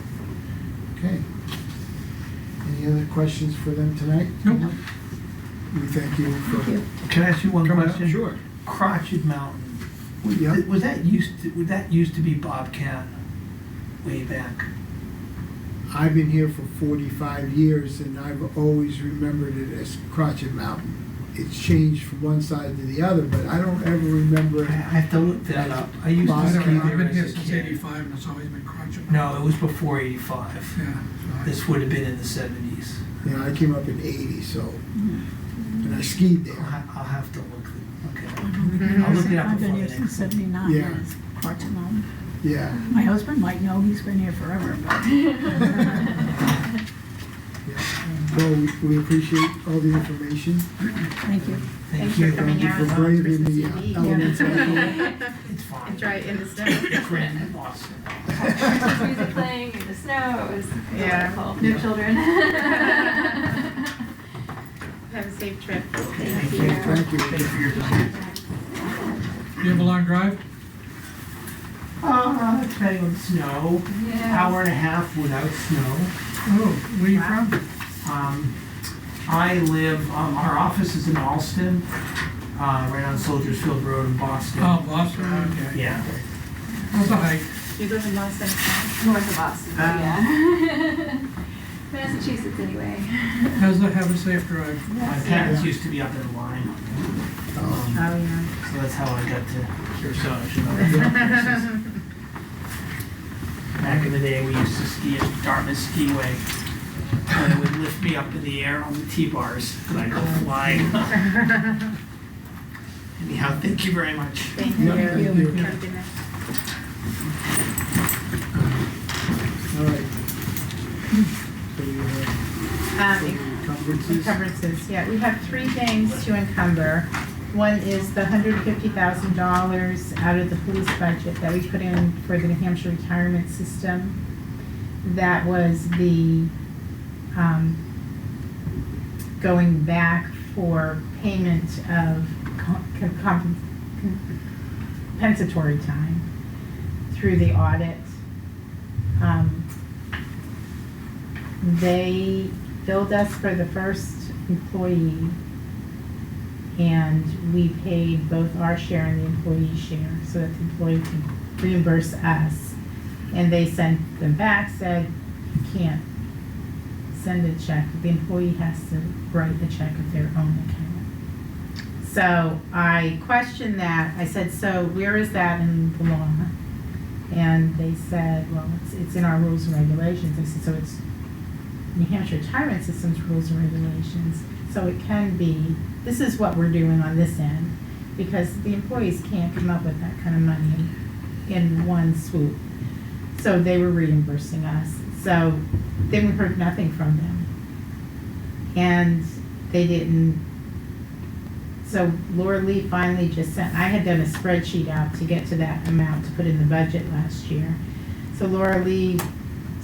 okay. Any other questions for them tonight? Nope. We thank you for Thank you. Can I ask you one coming up. question? Sure. Crotched Mountain, Yeah. was that used to be Bobcat way back? I've been here for 45 years and I've always remembered it as Crotched Mountain. It's changed from one side to the other, but I don't ever remember. I have to look that up. I used to Well, I ski don't know. I've there been as here a since kid. '85 and it's always been Crotched. No, it was before 85. Yeah. so This would have been in the 70s. I came up in 80, so, and I skied there. I'll have to look at it. Mhm. I'll look it up I've been before here the since next. 79, Yeah. and it's Parts and Mountain. Yeah. My husband might know, he's been here forever, but. Well, we appreciate all the information. Thank you. Thank Thanks you. for coming Thank you out for on braving Christmas the Eve. elements of It's fine. And try in the snow. It's raining in Boston. Music playing in the snow, it was Yeah. delightful. No children. Have a safe trip. Thank you. Thank you. Thank you for your time. You have a long drive? Depending on snow, hour and a half without snow. Oh, where you Wow. from? I live, our office is in Alston, right on Soldiers Field Road in Boston. Oh, Boston, okay. Yeah. How's the hike? You live in Boston, north of Boston, so yeah. Massachusetts anyway. How's the have a safe drive? My parents used to be up in Lyme, Oh, yeah. so that's how I got to Kearsarge. Back in the day, we used to ski at Dartmouth Skiway, and it would lift me up in the air on the T-bars, and I'd go flying. Anyhow, thank you very much. Thank Yeah, you. thank you. Have a good night. All right. So we have encumbrances. Encumbrances, yeah, we have 3 things to encumber. One is the $150,000 out of the police budget that we put in for the New Hampshire retirement system. That was the, going back for payment of compensatory time through the audit. They billed us for the first employee, and we paid both our share and the employee's share so that the employee could reimburse us. And they sent them back, said, you can't send a check. The employee has to write a check of their own account. So I questioned that. I said, so where is that in the law? And they said, well, it's in our rules and regulations. I said, so it's New Hampshire Retirement System's rules and regulations. So it can be, this is what we're doing on this end, because the employees can't come up with that kind of money in one swoop. So they were reimbursing us. So then we heard nothing from them. And they didn't, so Laura Lee finally just sent, I had done a spreadsheet out to get to that amount to put in the budget last year. So Laura Lee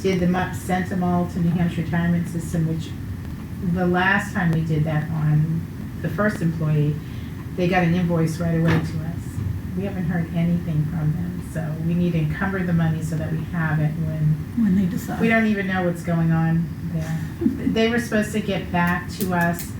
did them up, sent them all to New Hampshire Retirement System, which the last time we did that on the first employee, they got an invoice right away to us. We haven't heard anything from them, so we need to encumber the money so that we have it When they decide. we don't even know what's going on there. They were supposed to get back to us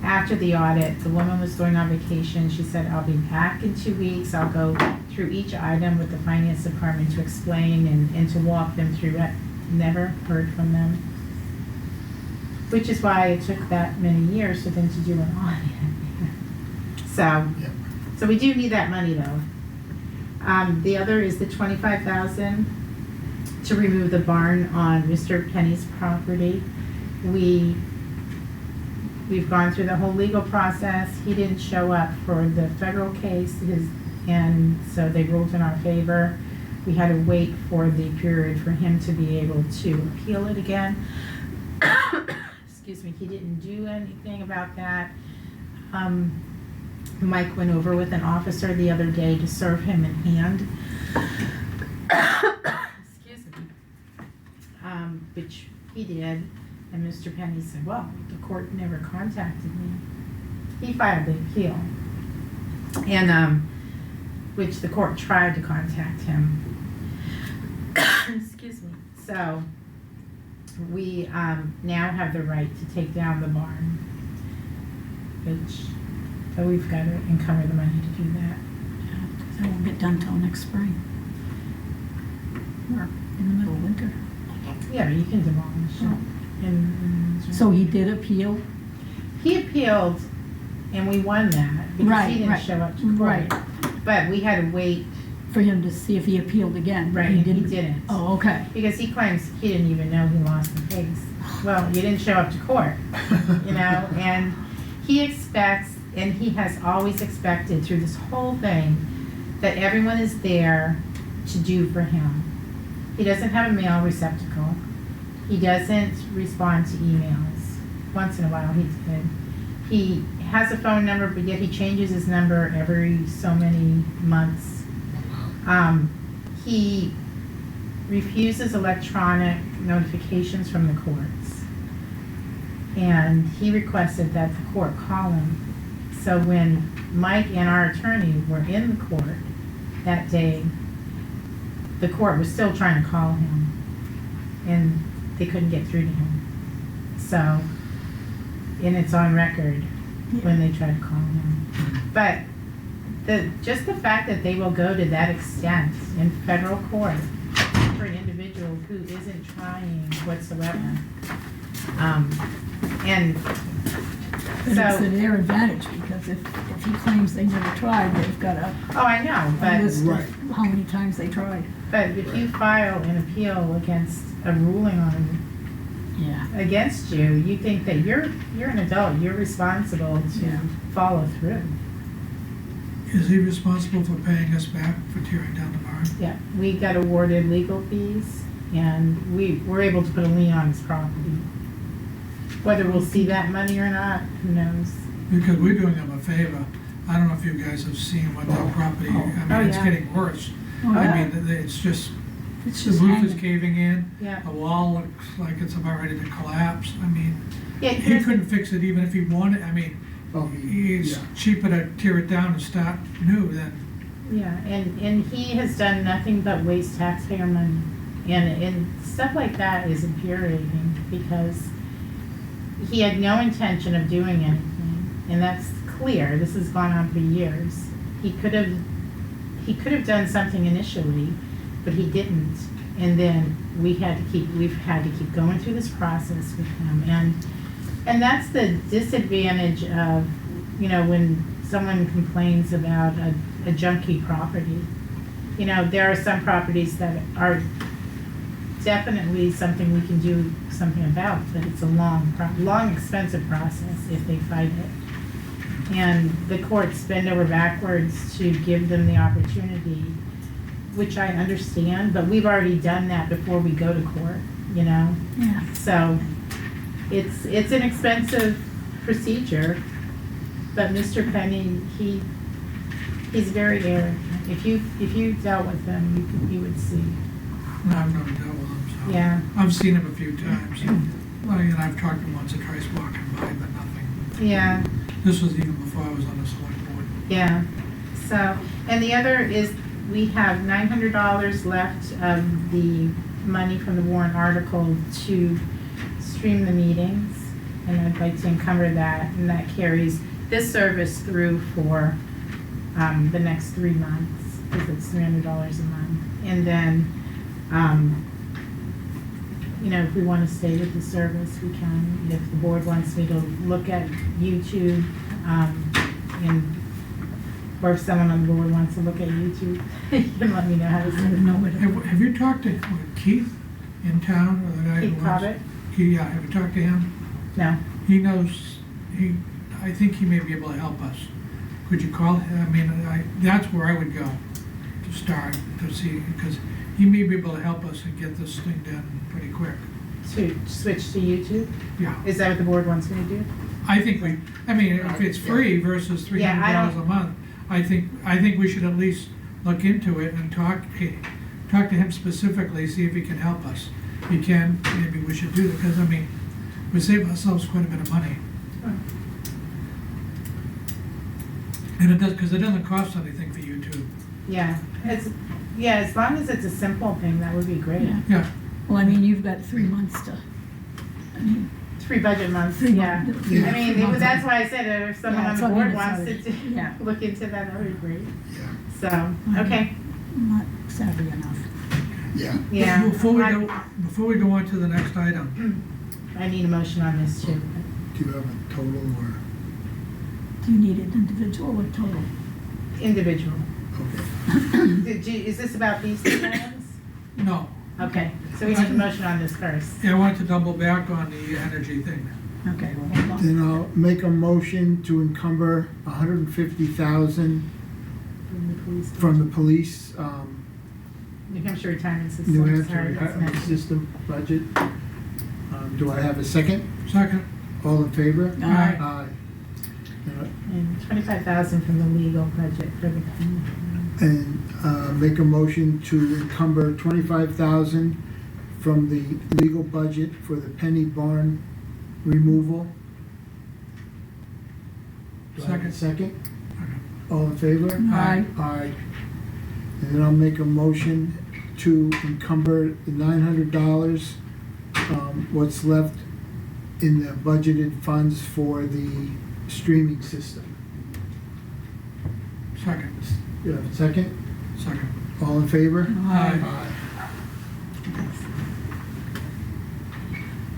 after the audit. The woman was going on vacation. She said, I'll be back in 2 weeks. I'll go through each item with the finance department to explain and to walk them through it. Never heard from them. Which is why it took that many years for them to do an audit. So we do need that money though. The other is the $25,000 to remove the barn on Mr. Penny's property. We've gone through the whole legal process. He didn't show up for the federal case, and so they ruled in our favor. We had to wait for the period for him to be able to appeal it again. Excuse me, he didn't do anything about that. Mike went over with an officer the other day to serve him in hand. Excuse me. Which he did, and Mr. Penny said, well, the court never contacted me. He filed the appeal, and which the court tried to contact him. Excuse me. So we now have the right to take down the barn, which so we've got to encumber the money to do that. That won't get done till next spring. Or in the middle of winter. Yeah, but you can demolish it. So he did appeal? He appealed, and we won that because Right, he didn't right. show up to court. Right. But we had to wait, For him to see if he appealed again? but right? He didn't. Oh, okay. Because he claims he didn't even know he lost the case. Well, you didn't show up to court, you know, and he expects, and he has always expected through this whole thing, that everyone is there to do for him. He doesn't have a mail receptacle. He doesn't respond to emails. Once in a while he did. He has a phone number, but yet he changes his number every so many months. He refuses electronic notifications from the courts. And he requested that the court call him. So when Mike and our attorney were in the court that day, the court was still trying to call him, and they couldn't get through to him. So, and it's on record when they tried to call him. But just the fact that they will go to that extent in federal court for an individual who isn't trying whatsoever, and But it's so, to their advantage, because if he claims they never tried, they've got a oh, I know, list but, Right. of how many times they tried. but if you file an appeal against a ruling on, Yeah. against you, you think that you're an adult, you're responsible Yeah. to follow through. Is he responsible for paying us back for tearing down the barn? Yeah, we got awarded legal fees, and we were able to put a lien on his property. Whether we'll see that money or not, who knows? Because we're doing them a favor. I don't know if you guys have seen what that property, Oh, I mean, it's yeah. getting worse. Oh, I yeah. mean, it's just, It's the just roof is hanging. caving in, Yeah. the wall looks like it's about ready to collapse. I mean, Yeah, he here's the- couldn't fix it even if he wanted, I mean, Oh, it's yeah. cheaper to tear it down and start new than, Yeah, and he has done nothing but waste taxpayer money. And stuff like that is infuriating, because he had no intention of doing anything, and that's clear. This has gone on for years. He could have done something initially, but he didn't. And then we've had to keep going through this process with him. And that's the disadvantage of, when someone complains about a junky property. There are some properties that are definitely something we can do something about, but it's a long, expensive process if they fight it. And the courts bend over backwards to give them the opportunity, which I understand, but we've already done that before we go to court, Yeah. So it's an expensive procedure, but Mr. Penny, he's very arrogant. If you dealt with him, you would see. I've never dealt with him, so. Yeah. I've seen him a few times. Well, and I've talked to him once or twice walking by, but nothing. Yeah. This was even before I was on the select board. Yeah, so, and the other is, we have $900 left of the money from the warrant article to stream the meetings, and I'd like to encumber that, and that carries this service through for the next 3 months, because it's $300 a month. And then, if we want to stay with the service, we can. If the board wants me to look at YouTube, or if someone on the board wants to look at YouTube, you can let me know how to I do don't know what Have you talked to Keith in town, or the guy who Keith was? Cobbett? Yeah, have you talked to him? No. He knows, I think he may be able to help us. Could you call him? I mean, that's where I would go to start, to see, because he may be able to help us and get this thing done pretty quick. To switch to YouTube? Yeah, Is that what the board wants me to do? I think if it's free versus Yeah, I $300 don't- a month, I think we should at least look into it and talk to him specifically, see if he can help us. If he can, maybe we should do that, because, we save ourselves quite a bit of money. And it does, because it doesn't cost anything for YouTube. Yeah, as long as it's a simple thing, that would be great. Yeah. Yeah, Well, I mean, you've got 3 months to, I mean, 3 budget months, 3 yeah. months. Yeah. I mean, that's why I said if someone Yeah, on so the I mean, board it's wants already- to yeah. look into that, that would be great. Yeah, So, okay, I'm not savvy enough. yeah. yeah. Before we go on to the next item, I need a motion on this too. Do you have a total or, Do you need it individual or total? Individual. okay. Is this about these two items? no. Okay, so we need a motion on this first. Yeah, I wanted to double back on the energy thing. Okay, well, hold on. Then I'll make a motion to encumber $150,000 From the police. from the police, New Hampshire retirement system. New Hampshire Sorry, that's Retirement next. System budget. Do I have a second? Second, All in favor? Aye. Aye. And 25,000 from the legal budget for the. And make a motion to encumber $25,000 from the legal budget for the Penny Barn removal. Do I have a second? All in favor? Aye. Aye. And then I'll make a motion to encumber the $900, what's left in the budgeted funds for the streaming system. Second. You have a second? Second. All in favor? Aye.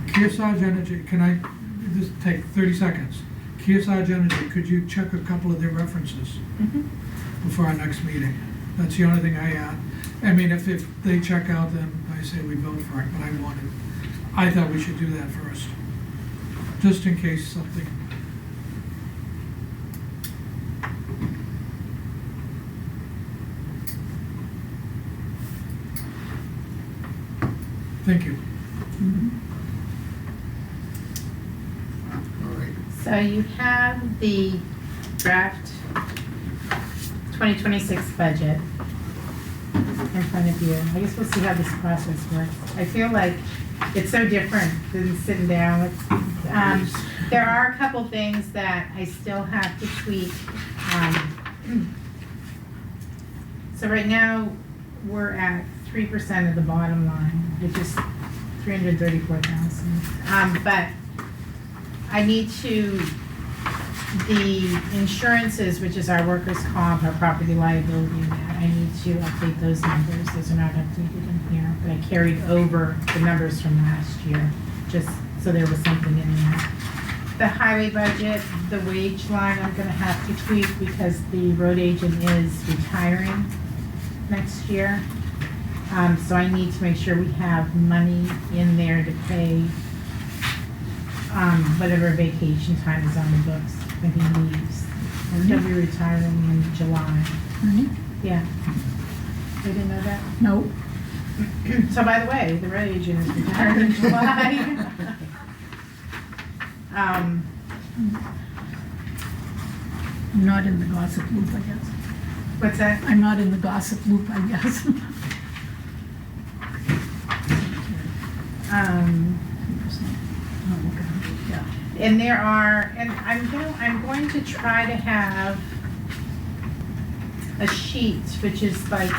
Kearsarge Energy, can I just take 30 seconds? Kearsarge Energy, could you check a couple of their references before our next meeting? That's the only thing I add. I mean, if they check out, then I say we vote for it, but I thought we should do that first, just in case something. Thank you. All right. So you have the draft 2026 budget in front of you. I guess we'll see how this process works. I feel like it's so different than sitting down with, there are a couple things that I still have to tweak. So right now, we're at 3% of the bottom line, which is 334,000. But I need to, the insurances, which is our workers' comp, our property liability, and that, I need to update those numbers. Those are not updated in here, but I carried over the numbers from last year, just so there was something in there. The highway budget, the wage line, I'm gonna have to tweak because the road agent is retiring next year. So I need to make sure we have money in there to pay whatever vacation time is on the books when he leaves. And he'll be retiring in July. Ernie? Yeah. You didn't know that? No, So by the way, the road agent is retiring in July. I'm not in the gossip loop, I guess. What's that? I'm not in the gossip loop, I guess. Oh, okay. Yeah. And there are, and I'm going to try to have a sheet, which is like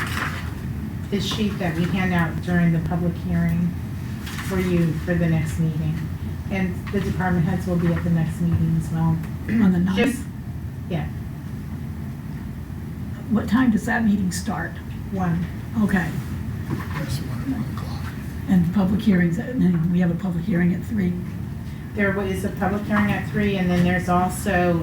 the sheet that we hand out during the public hearing for you for the next meeting. And the department heads will be at the next meeting as well. On the 9th? Just, yeah, What time does that meeting start? 1. Okay, That's 1 o'clock. and public hearings, and then we have a public hearing at 3. There is a public hearing at 3, and then there's also,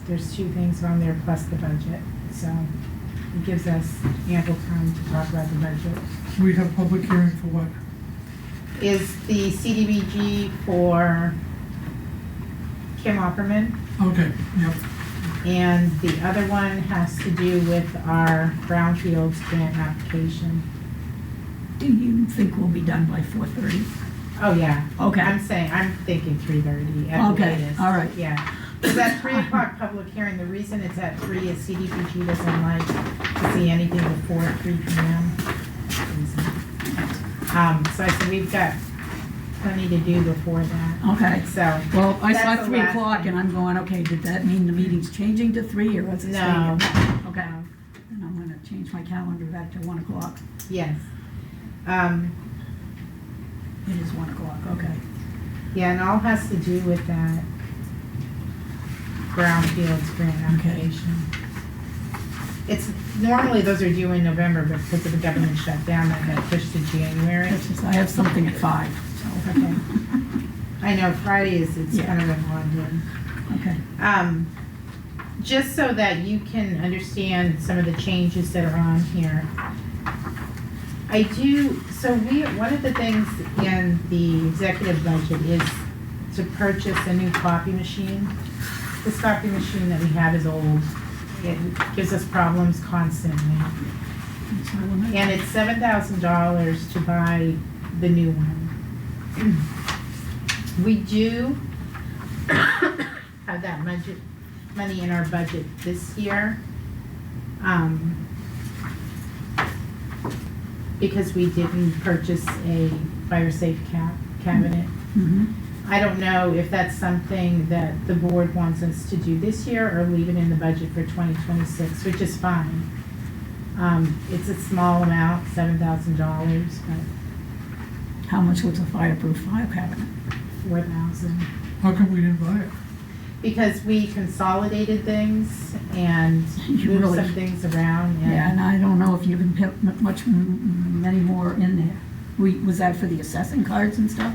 there's 2 things on there plus the budget. So it gives us ample time to talk about the budget. We have a public hearing for what? Is the CDBG for Kim Opperman, Okay, yep. and the other one has to do with our brownfields grant application. Do you think we'll be done by 4:30? Oh, yeah. Okay. I'm thinking 3:30 at the Okay, latest. all right. Yeah. It's at 3 o'clock public hearing. The reason it's at 3 is CDBG doesn't like to see anything before 3 p.m. So I said we've got plenty to do before that. Okay. So. Well, I That's saw the 3 last o'clock, thing. and I'm going, okay, did that mean the meeting's changing to 3, or was it staying? No. at- Okay, and I'm gonna change my calendar back to 1 o'clock. Yes. It is 1 o'clock, okay. Yeah, and all has to do with that brownfields grant application. It's, normally those are due in November, but because of the government shutdown, that got pushed to January. It's just, I have something at 5, so. Okay. I know Friday it's Yeah. kind of an odd one. Okay, Just so that you can understand some of the changes that are on here. One of the things in the executive budget is to purchase a new copy machine. This copy machine that we have is old. It gives us problems constantly. so when I- And it's $7,000 to buy the new one. We do have that money in our budget this year. Because we didn't purchase a fire safe cabinet. Mhm. I don't know if that's something that the board wants us to do this year or leave it in the budget for 2026, which is fine. It's a small amount, $7,000, but How much was a fireproof file cabinet? 4,000. How come we didn't buy it? Because we consolidated things and You moved really- some things around. Yeah, and I don't know if you can put many more in there. Was that for the assessing cards and stuff?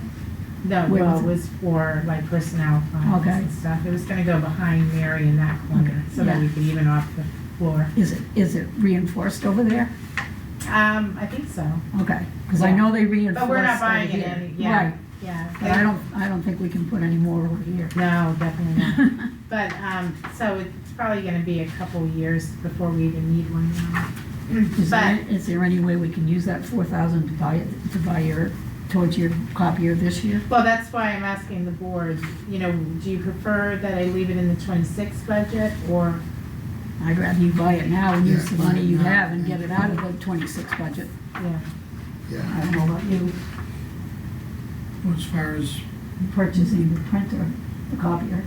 No, Where well, was it it? was for like personnel files Okay. and stuff. It was gonna go behind Mary in that corner, Okay, so that yeah. we could even off the floor. Is it reinforced over there? I think so. Okay, because I Yeah. know they reinforced But we're not over buying it here. any, yeah, Right, yeah. but I don't think we can put any more over here. No, definitely not. But, so it's probably gonna be a couple years before we even need one now. But, Is there any way we can use that 4,000 to buy towards your copier this year? well, that's why I'm asking the board, you know, do you prefer that I leave it in the 26 budget or, I'd rather you buy it now and use Yeah, the money you buy it now. have and get it out of the 26 budget. yeah. Yeah. I don't know about you, As far as, purchasing the printer, the copier.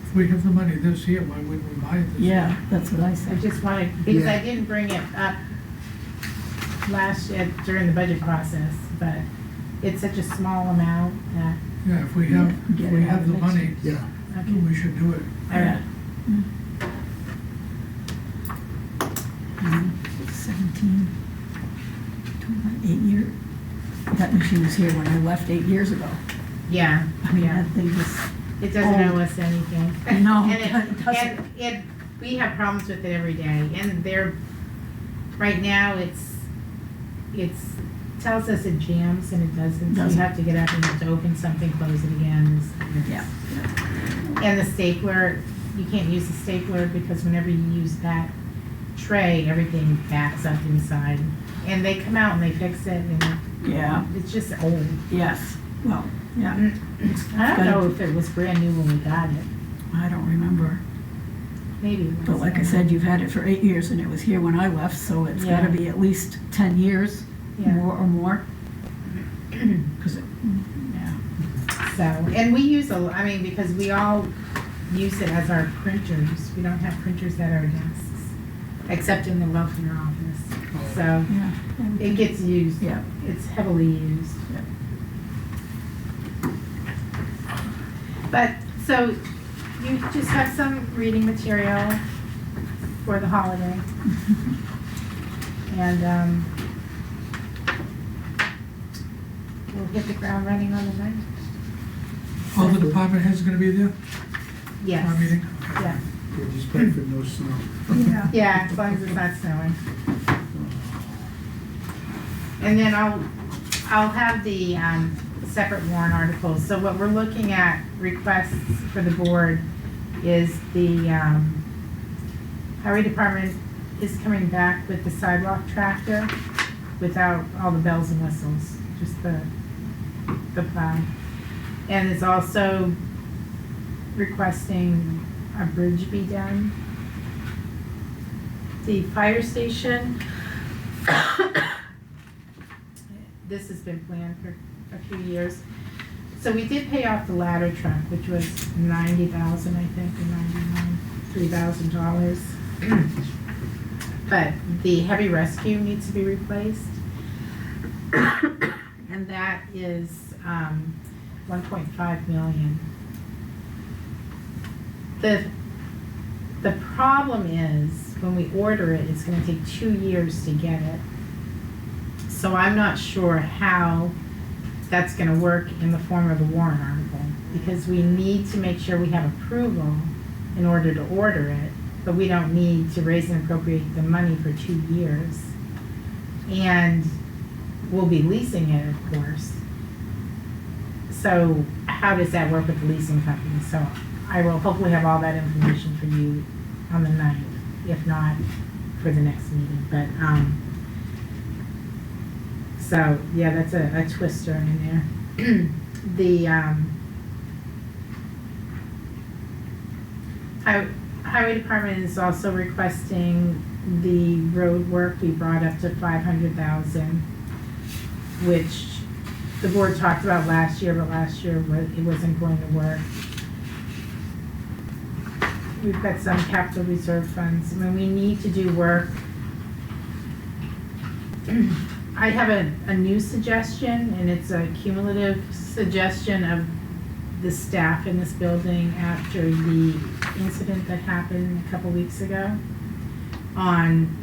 if we have the money this year, why wouldn't we buy it this year? Yeah, that's what I I said. just wanted, because I Yeah. didn't bring it up last year during the budget process, but it's such a small amount that, Yeah, if we have, Get if it we out have of the next money, Yeah. okay, we should do it. all right. Mhm. 17, 8 years. That machine was here when I left 8 years ago. Yeah, I mean, yeah. that thing was, It doesn't Oh. owe us anything. No, And it doesn't. And we have problems with it every day, and right now, tells us it jams and it doesn't, so you Doesn't. have to get up and you have to open something, close it again. yeah. And the stapler, you can't use the stapler because whenever you use that tray, everything backs up inside. And they come out and they fix it, and Yeah, it's just old. yes, well, yeah, I don't know if it was brand new when we got it, I don't remember. maybe it was. But like I said, you've had it for 8 years and it was here when I left, so it's gotta Yeah. be at least 10 years, Yeah. more. 'Cause yeah, So, and we use because we all use it as our printers. We don't have printers at our desks, except in the welfare office. So yeah. it gets used. Yeah. It's heavily used. Yeah. But, so you just have some reading material for the holiday. And, we'll hit the ground running on the 9th. All the department heads are gonna be there, Yes. our meeting? Yeah. We just pray for no snow. Yeah. Yeah, as long as it's not snowing. And then I'll have the separate warrant articles. So what we're looking at, requests for the board, is the highway department is coming back with the sidewalk tractor without all the bells and whistles, just the plow. And is also requesting a bridge be done. The fire station, this has been planned for a few years. So we did pay off the ladder truck, which was $90,000, I think, or $3,000. But the heavy rescue needs to be replaced. And that is 1.5 million. The problem is, when we order it, it's gonna take 2 years to get it. So I'm not sure how that's gonna work in the form of a warrant article, because we need to make sure we have approval in order to order it, but we don't need to raise and appropriate the money for 2 years. And we'll be leasing it, of course. So how does that work with the leasing company? So I will hopefully have all that information for you on the 9th, if not for the next meeting, but, so, yeah, that's a twister in there. The, highway department is also requesting the road work be brought up to 500,000, which the board talked about last year, but last year it wasn't going to work. We've got some capital reserve funds. I mean, we need to do work. I have a new suggestion, and it's a cumulative suggestion of the staff in this building after the incident that happened a couple weeks ago on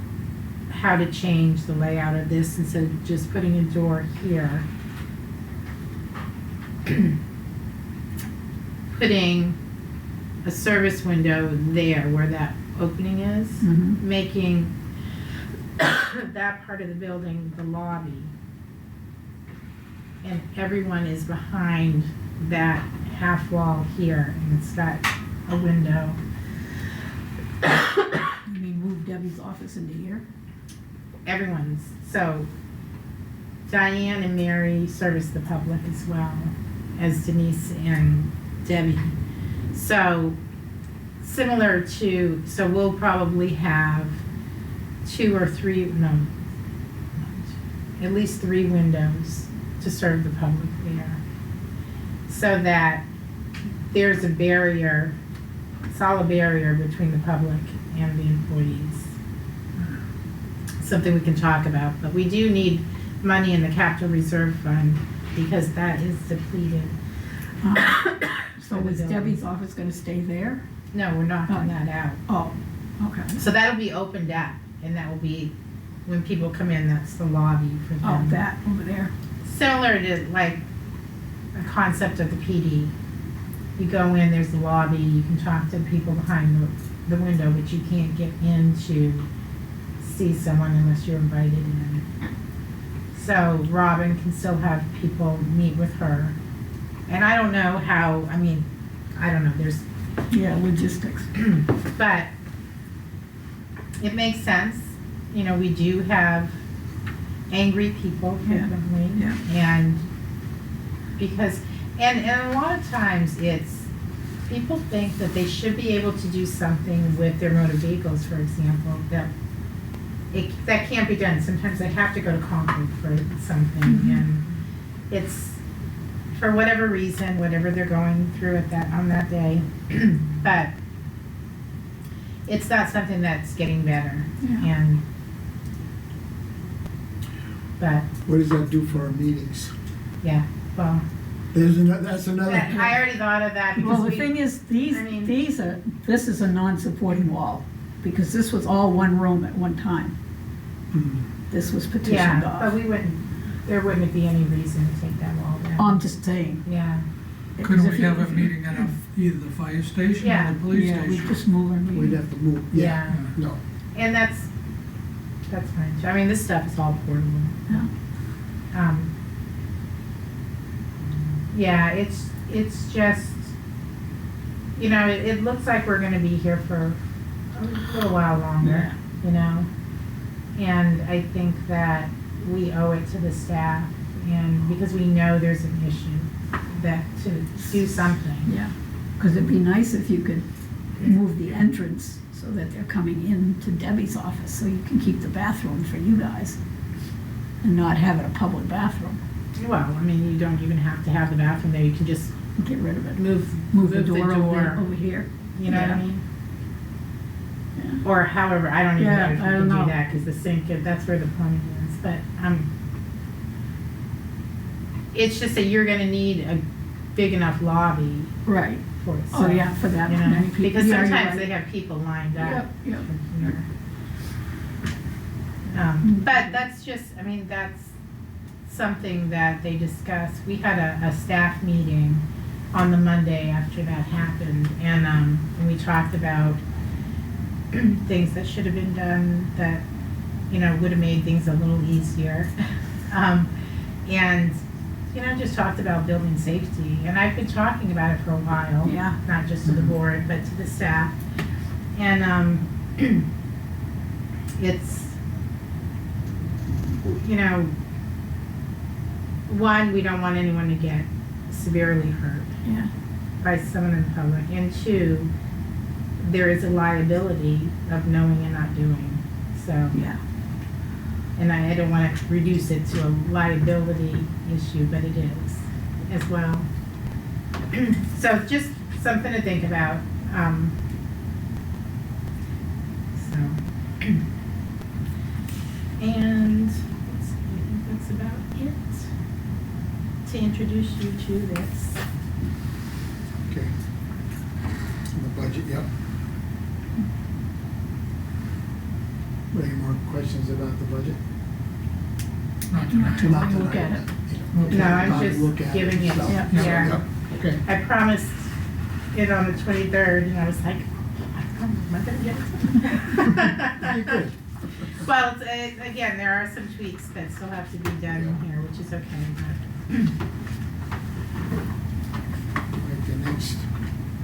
how to change the layout of this instead of just putting a door here. Putting a service window there where that opening is, making that part of the building the lobby. And everyone is behind that half wall here, and it's got a window. You mean move Debbie's office into here? Everyone's, so Diane and Mary service the public as well as Denise and Debbie. So similar to, so we'll probably have at least 3 windows to serve the public there. So that there's a barrier, solid barrier between the public and the employees. Something we can talk about, but we do need money in the capital reserve fund because that is depleted. So is Debbie's office gonna stay there? No, we're knocking that out. Oh, okay. So that'll be opened up, and that will be, when people come in, that's the lobby for them. Oh, that over there. Similar to like a concept of the PD. You go in, there's the lobby, you can talk to the people behind the window, but you can't get in to see someone unless you're invited in. So Robin can still have people meet with her. And I don't know how, I mean, I don't know, there's, Yeah, logistics. but it makes sense. You know, we do have angry people frequently. Yeah. And because, and a lot of times it's, people think that they should be able to do something with their motor vehicles, for example, that that can't be done. Sometimes they have to go to Concord for something, and it's, for whatever reason, whatever they're going through at that, on that day, but it's not something that's getting better. Yeah. And but What does that do for our meetings? yeah, well, That's another. I already thought of that because Well, the thing is, this is a non-supporting wall, because this was all one room at one time. This was petitioned yeah, but off. there wouldn't be any reason to take that wall down. I'm just saying. Yeah, Couldn't Because we if have you- a meeting at either the fire station Yeah. or the police Yeah, we station? just move our We'd meeting. have to move, yeah, no. and that's fine. I mean, this stuff is all portable. Yeah. Yeah, it's just, you know, it looks like we're gonna be here for a little while longer, you know? And I think that we owe it to the staff, and because we know there's an issue, that to do something. Yeah, because it'd be nice if you could move the entrance so that they're coming in to Debbie's office, so you can keep the bathroom for you guys and not have it a public bathroom. Well, I mean, you don't even have to have the bathroom there, you can just Get rid of it. move the door over here. You know what I Yeah. mean? Yeah. Or however, I don't even Yeah, know if you I can don't do know. that, because the sink, that's where the plumbing is, but, it's just that you're gonna need a big enough lobby Right. for it. Oh, so, yeah, for that you know, many people. because Yeah, you're sometimes right. they have people lined up. Yep, yep. from here. But that's just, I mean, that's something that they discussed. We had a staff meeting on the Monday after that happened, and we talked about things that should have been done that, you know, would have made things a little easier. And, you know, just talked about building safety. And I've been talking about it for a while. Yeah. Not just to the board, but to the staff. And, it's, you know, one, we don't want anyone to get severely hurt Yeah. by someone in the public, and two, there is a liability of knowing and not doing, so. Yeah. And I don't want to reduce it to a liability issue, but it is as well. So just something to think about. So, and let's see, I think that's about it to introduce you to this. Okay. The budget, yep. Any more questions about the budget? Not tonight. Not Look tonight, at it. but, you know, No, I'm probably just look at giving it, so, yeah. yep, okay. I promised it on the 23rd, and I was like, am I gonna get You're it? good. Well, again, there are some tweaks that still have to be done here, which is okay, but. Right, the next,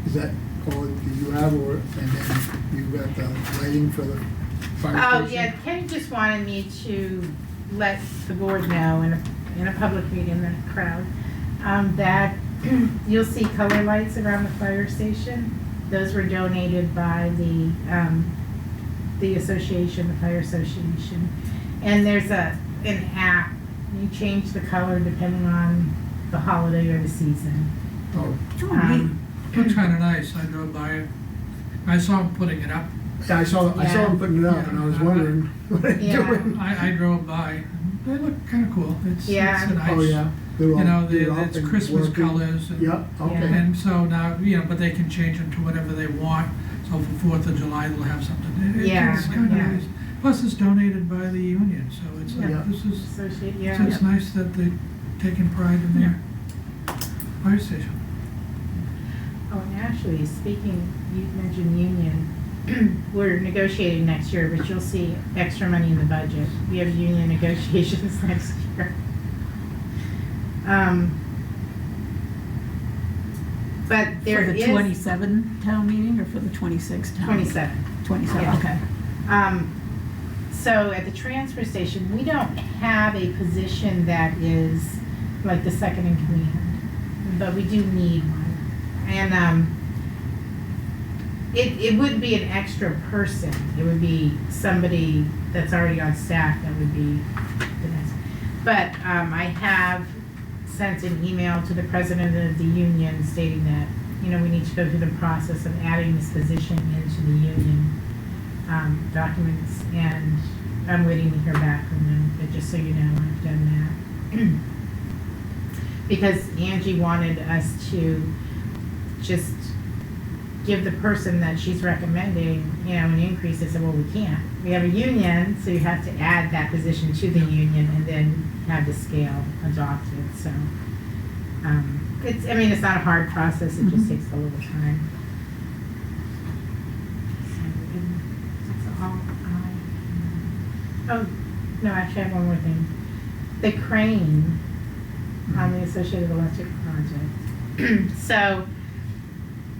is that all that you have, or, and then you've got the lighting for the fire Oh, station? yeah, Kenny just wanted me to let the board know in a public meeting, in the crowd, that you'll see color lights around the fire station. Those were donated by the association, the fire association. And there's an app, you change the color depending on the holiday or the season. Oh, Looks kinda nice, I drove by it. I saw him putting it up. yeah, I saw Yeah. him putting it up, and I was wondering what they're Yeah. doing. I drove by. They look kinda cool. It's a Yeah. nice. Oh, yeah. They're all- You know, they're up it's and Christmas working. colors. And, Yeah, okay. And so now, but they can change them to whatever they want. So for 4th of July, they'll have something. Yeah, It's kinda yeah. nice. Plus, it's donated by the union, so it's like, Yeah. this is, Associate, so yeah. it's nice that they're taking pride in their fire station. Oh, and actually, speaking, you mentioned union, we're negotiating next year, but you'll see extra money in the budget. We have union negotiations next year. But there For the is. 27 town meeting or for the 26 town? 27. 27, Yeah. okay. So at the transfer station, we don't have a position that is like the second in command, but we do need one. And it would be an extra person. It would be somebody that's already on staff that would be the next. But I have sent an email to the president of the union stating that, we need to go through the process of adding this position into the union documents, and I'm waiting to hear back from them, but just so you know, I've done that. Because Angie wanted us to just give the person that she's recommending, an increase. I said, well, we can't. We have a union, so you have to add that position to the union and then have the scale adopted, so. It's not a hard process, it just takes a little time. So, oh, no, actually I have one more thing. The crane on the Associated Electric project. So,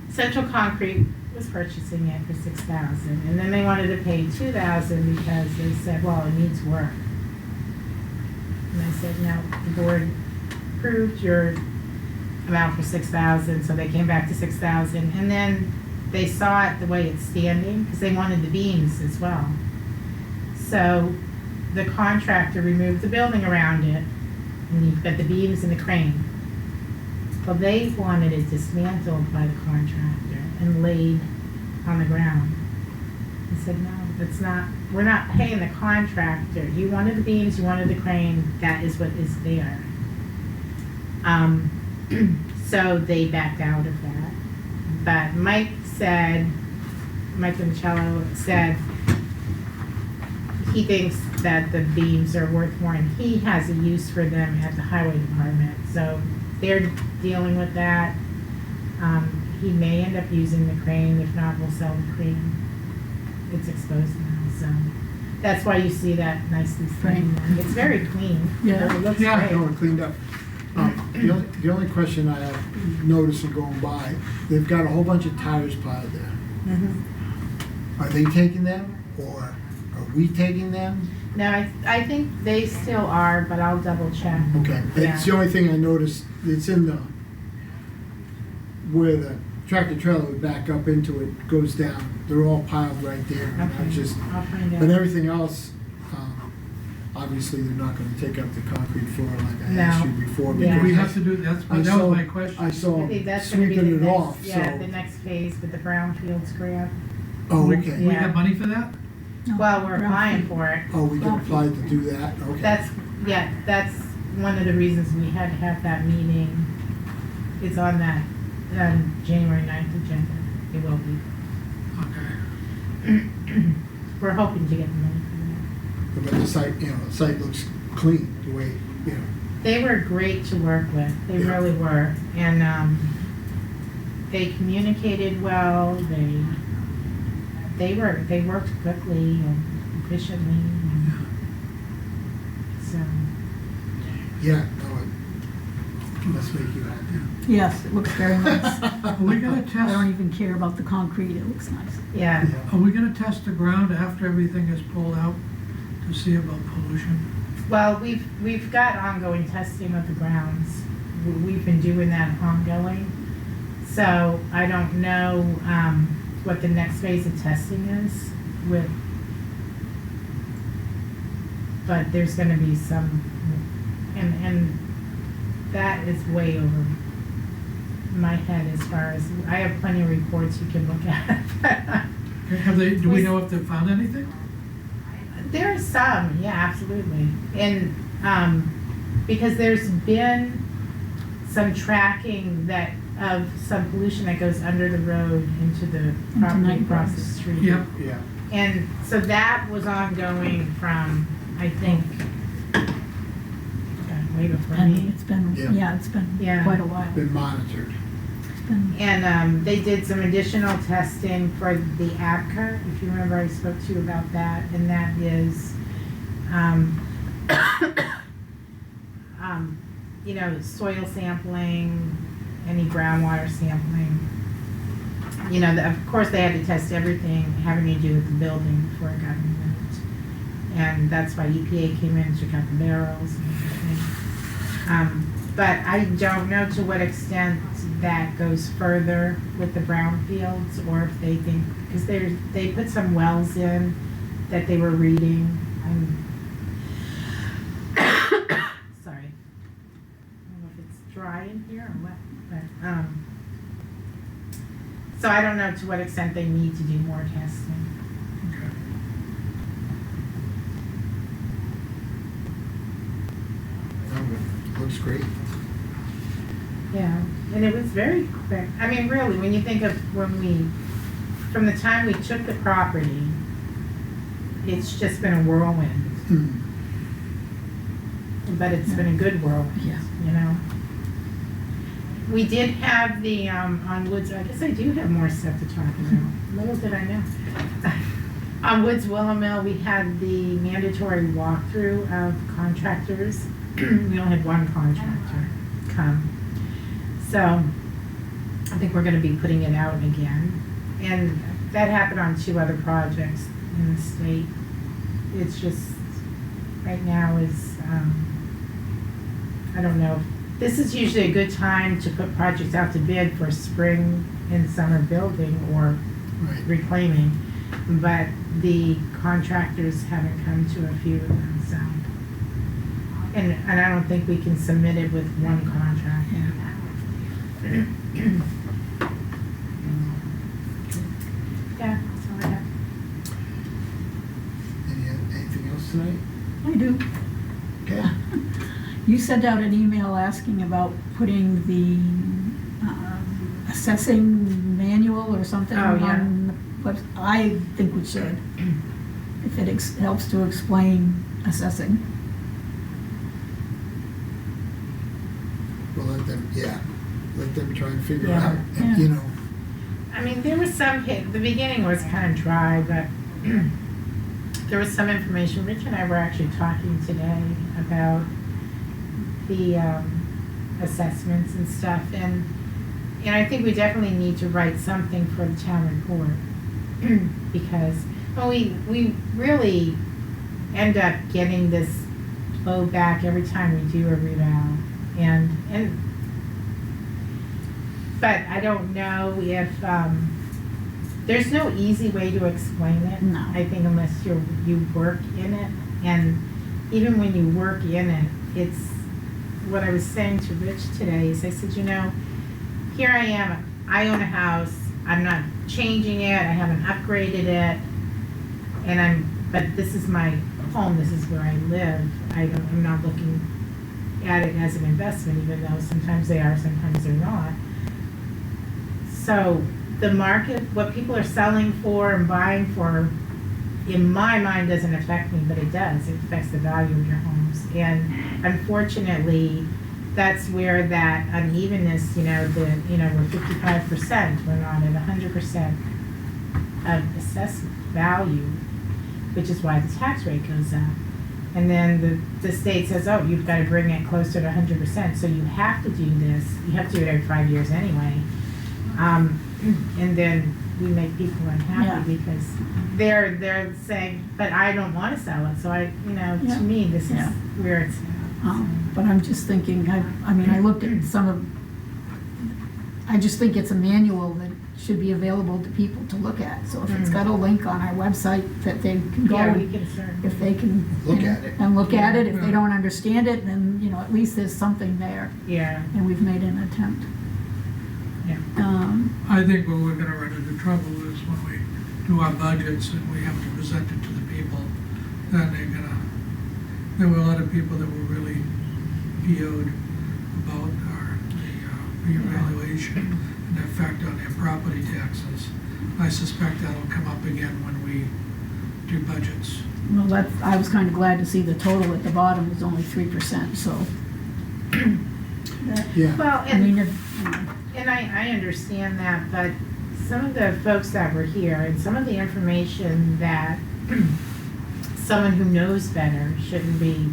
Central Concrete was purchasing it for $6,000, and then they wanted to pay $2,000 because they said, well, it needs work. And I said, no, the board approved your amount for $6,000, so they came back to $6,000, and then they saw it the way it's standing, because they wanted the beams as well. So the contractor removed the building around it, and you've got the beams and the crane. Well, they wanted it dismantled by the contractor and laid on the ground. I said, no, that's not, we're not paying the contractor. You wanted the beams, you wanted the crane, that is what is there. So they backed out of that. But Mike Vincello said he thinks that the beams are worth more, and he has a use for them at the highway department. So they're dealing with that. He may end up using the crane. If not, we'll sell the crane. It's exposed now, so that's why you see that nicely framed. It's very clean. Yeah. It looks Yeah. great. No, cleaned up. The only question I have noticed in going by, they've got a whole bunch of tires piled there. Mhm. Are they taking them, or are we taking them? No, I think they still are, but I'll double check. Okay, it's the only thing I noticed, it's in where the tractor trailer would back up into it, goes down, they're all piled right there. And I Okay, just, I'll find but out. everything else, obviously they're not gonna take up the concrete floor like I No. asked you before. Yeah. because We have to do, that was my question. I saw I think that's gonna be the sweeping it next, off, yeah, the so, next phase with the brownfields grant. oh, We okay. Yeah. have money for that? No, Well, we're brownfield. applying for it. Oh, we can apply to do that, okay. That's one of the reasons we had to have that meeting. It's on that, January 9th agenda. It will be. Okay. We're hoping to get the money for But the site, the site looks clean, the way, that. They were great to work with. They Yeah. really were. And, they communicated well. They worked quickly and efficiently. And so, yeah, no, it must make you happy. Yes, it looks very nice. Are we gonna I test, don't even care about the concrete, it looks nice. yeah. are we gonna test the ground after everything is pulled out to see about pollution? Well, we've got ongoing testing of the grounds. We've been doing that ongoing. So I don't know, what the next phase of testing is but there's gonna be some, and that is way over my head as far as, I have plenty of reports you can look at. Okay, do we know if they've found anything? There are some, yeah, absolutely. And, because there's been some tracking of some pollution that goes under the road into the property night across the birds. street. Yep. Yeah, And so that was ongoing from, I think, way before And me. it's been, Yeah. it's been Yeah. quite a while. been monitored. It's been, And, they did some additional testing for the ABCA, if you remember I spoke to you about that, and that is, soil sampling, any groundwater sampling. Of course, they had to test everything having to do with the building before it got removed. And that's why EPA came in and took out the barrels and everything. But I don't know to what extent that goes further with the brownfields, or if they think, because they put some wells in that they were reading, and sorry, I don't know if it's dry in here or what, but so I don't know to what extent they need to do more testing. Okay. Looks great. Yeah, and it was very quick. I mean, really, when you think of from the time we took the property, it's just been a whirlwind. Hmm. But it's been a good whirlwind, Yeah. We did have the, on Woods, I guess I do have more stuff to talk about. Little did I know. On Woods Willamille, we had the mandatory walkthrough of contractors. We only had one contractor come. So I think we're gonna be putting it out again. And that happened on 2 other projects in the state. It's just, right now is, I don't know. This is usually a good time to put projects out to bid for spring and summer building or Right. reclaiming. But the contractors haven't come to a few of them, so. And I don't think we can submit it with one contractor. Yeah, that's all I have. Anything else tonight? I do. Okay. You sent out an email asking about putting the assessing manual or something Oh, yeah. on the website. I think we should, if it helps to explain assessing. Well, let them try and figure Yeah. out, and, Yeah. I mean, there was some hit, the beginning was kind of dry, but there was some information. Rich and I were actually talking today about the assessments and stuff, and I think we definitely need to write something for the town report, because we really end up getting this flow back every time we do a revow, and but I don't know if there's no easy way to explain it. No. I think unless you work in it, and even when you work in it, it's, what I was saying to Rich today is I said, you know, here I am, I own a house, I'm not changing it, I haven't upgraded it, but this is my home, this is where I live. I'm not looking at it as an investment, even though sometimes they are, sometimes they're not. So the market, what people are selling for and buying for, in my mind, doesn't affect me, but it does. It affects the value of your homes. And unfortunately, that's where that unevenness, we're 55%, we're not at 100% of assessed value, which is why the tax rate goes up. And then the state says, oh, you've got to bring it closer to 100%, so you have to do this. You have to do it every 5 years anyway. And then we make people unhappy because they're saying, but I don't want to sell it. So to me, this is where it's at. But I'm just thinking, I looked at I just think it's a manual that should be available to people to look at. So if it's got a link on our website that they can go, Yeah, we can certainly. if they can Look at it. and look at it, if they don't understand it, then, at least there's something there. Yeah. And we've made an attempt. Yeah. I think where we're gonna run into trouble is when we do our budgets and we have to present it to the people, then there were a lot of people that were really PO'd about the reevaluation and the effect on their property taxes. I suspect that'll come up again when we do budgets. Well, I was kind of glad to see the total at the bottom was only 3%, so. Yeah. Well, I mean, and I understand that, but some of the folks that were here and some of the information that someone who knows better shouldn't be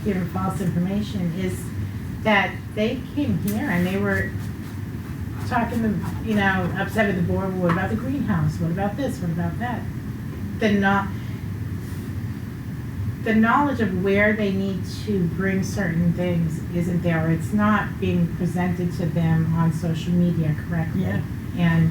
given false information is that they came here and they were talking to, upset with the board, well, what about the greenhouse? What about this? What about that? The knowledge of where they need to bring certain things isn't there. It's not being presented to them on social media correctly. Yeah. And,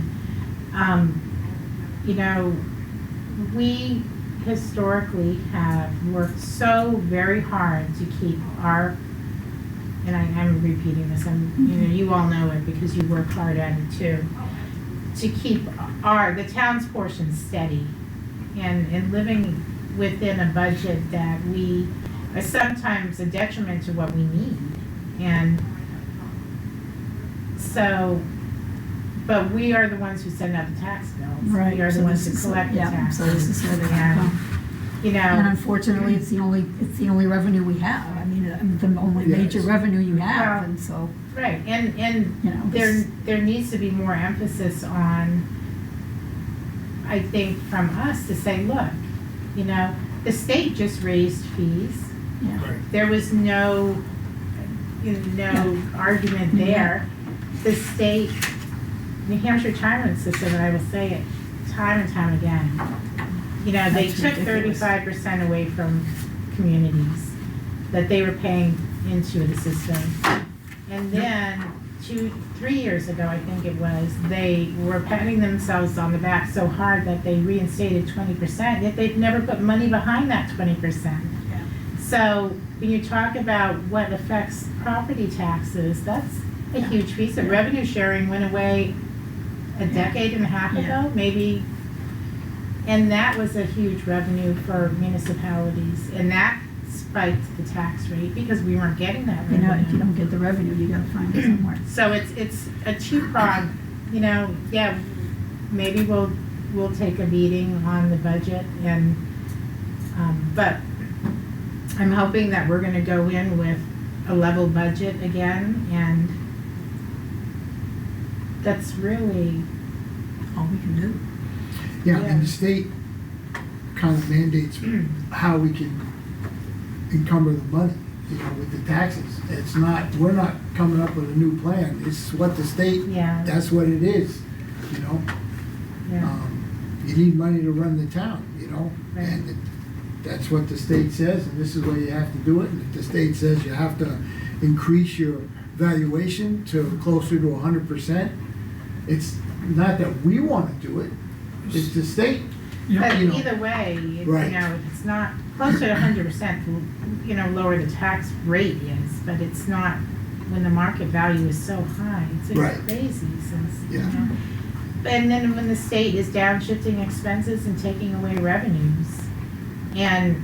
we historically have worked so very hard to keep our, and I'm repeating this, you all know it because you work hard at it too, to keep the town's portion steady and living within a budget that we are sometimes a detriment to what we need. And so, but we are the ones who send out the tax bills. Right. We are the So ones this who is- collect the yeah, taxes. so this is where they And, come. And unfortunately, it's the only revenue we have. The only major Yes. revenue you have, Well, and so, right, and this- there needs to be more emphasis on, I think, from us to say, look, the state just raised fees. yeah. There was no argument there. The state, New Hampshire retirement system, and I will say it time and time again, they That's took ridiculous. 35% away from communities that they were paying into the system. And then 3 years ago, I think it was, they were patting themselves on the back so hard that they reinstated 20%, yet they've never put money behind that 20%. Yeah. So when you talk about what affects property taxes, that's a huge piece of revenue sharing went away a decade and a half ago, maybe. And that was a huge revenue for municipalities, and that spiked the tax rate because we weren't getting that revenue. If you don't get the revenue, you gotta find it somewhere. So it's a two-pronged, maybe we'll take a meeting on the budget and, but I'm hoping that we're gonna go in with a level budget again, and that's really, All we can do. Yeah, Yeah. and the state kind of mandates how we can encumber the money, with the taxes. It's not, we're not coming up with a new plan, it's what the state, yeah, that's what it is, yeah, You need money to run the town, Right. and that's what the state says, and this is where you have to do it. And if the state says you have to increase your valuation to closer to 100%, it's not that we want to do it, it's the state. Yeah. But you know. either way, Right. it's not closer to 100%, you know, lower the tax rate is, but it's not, when the market value is so high, it's Right. crazy since, you Yeah. know. And then when the state is downshifting expenses and taking away revenues, and,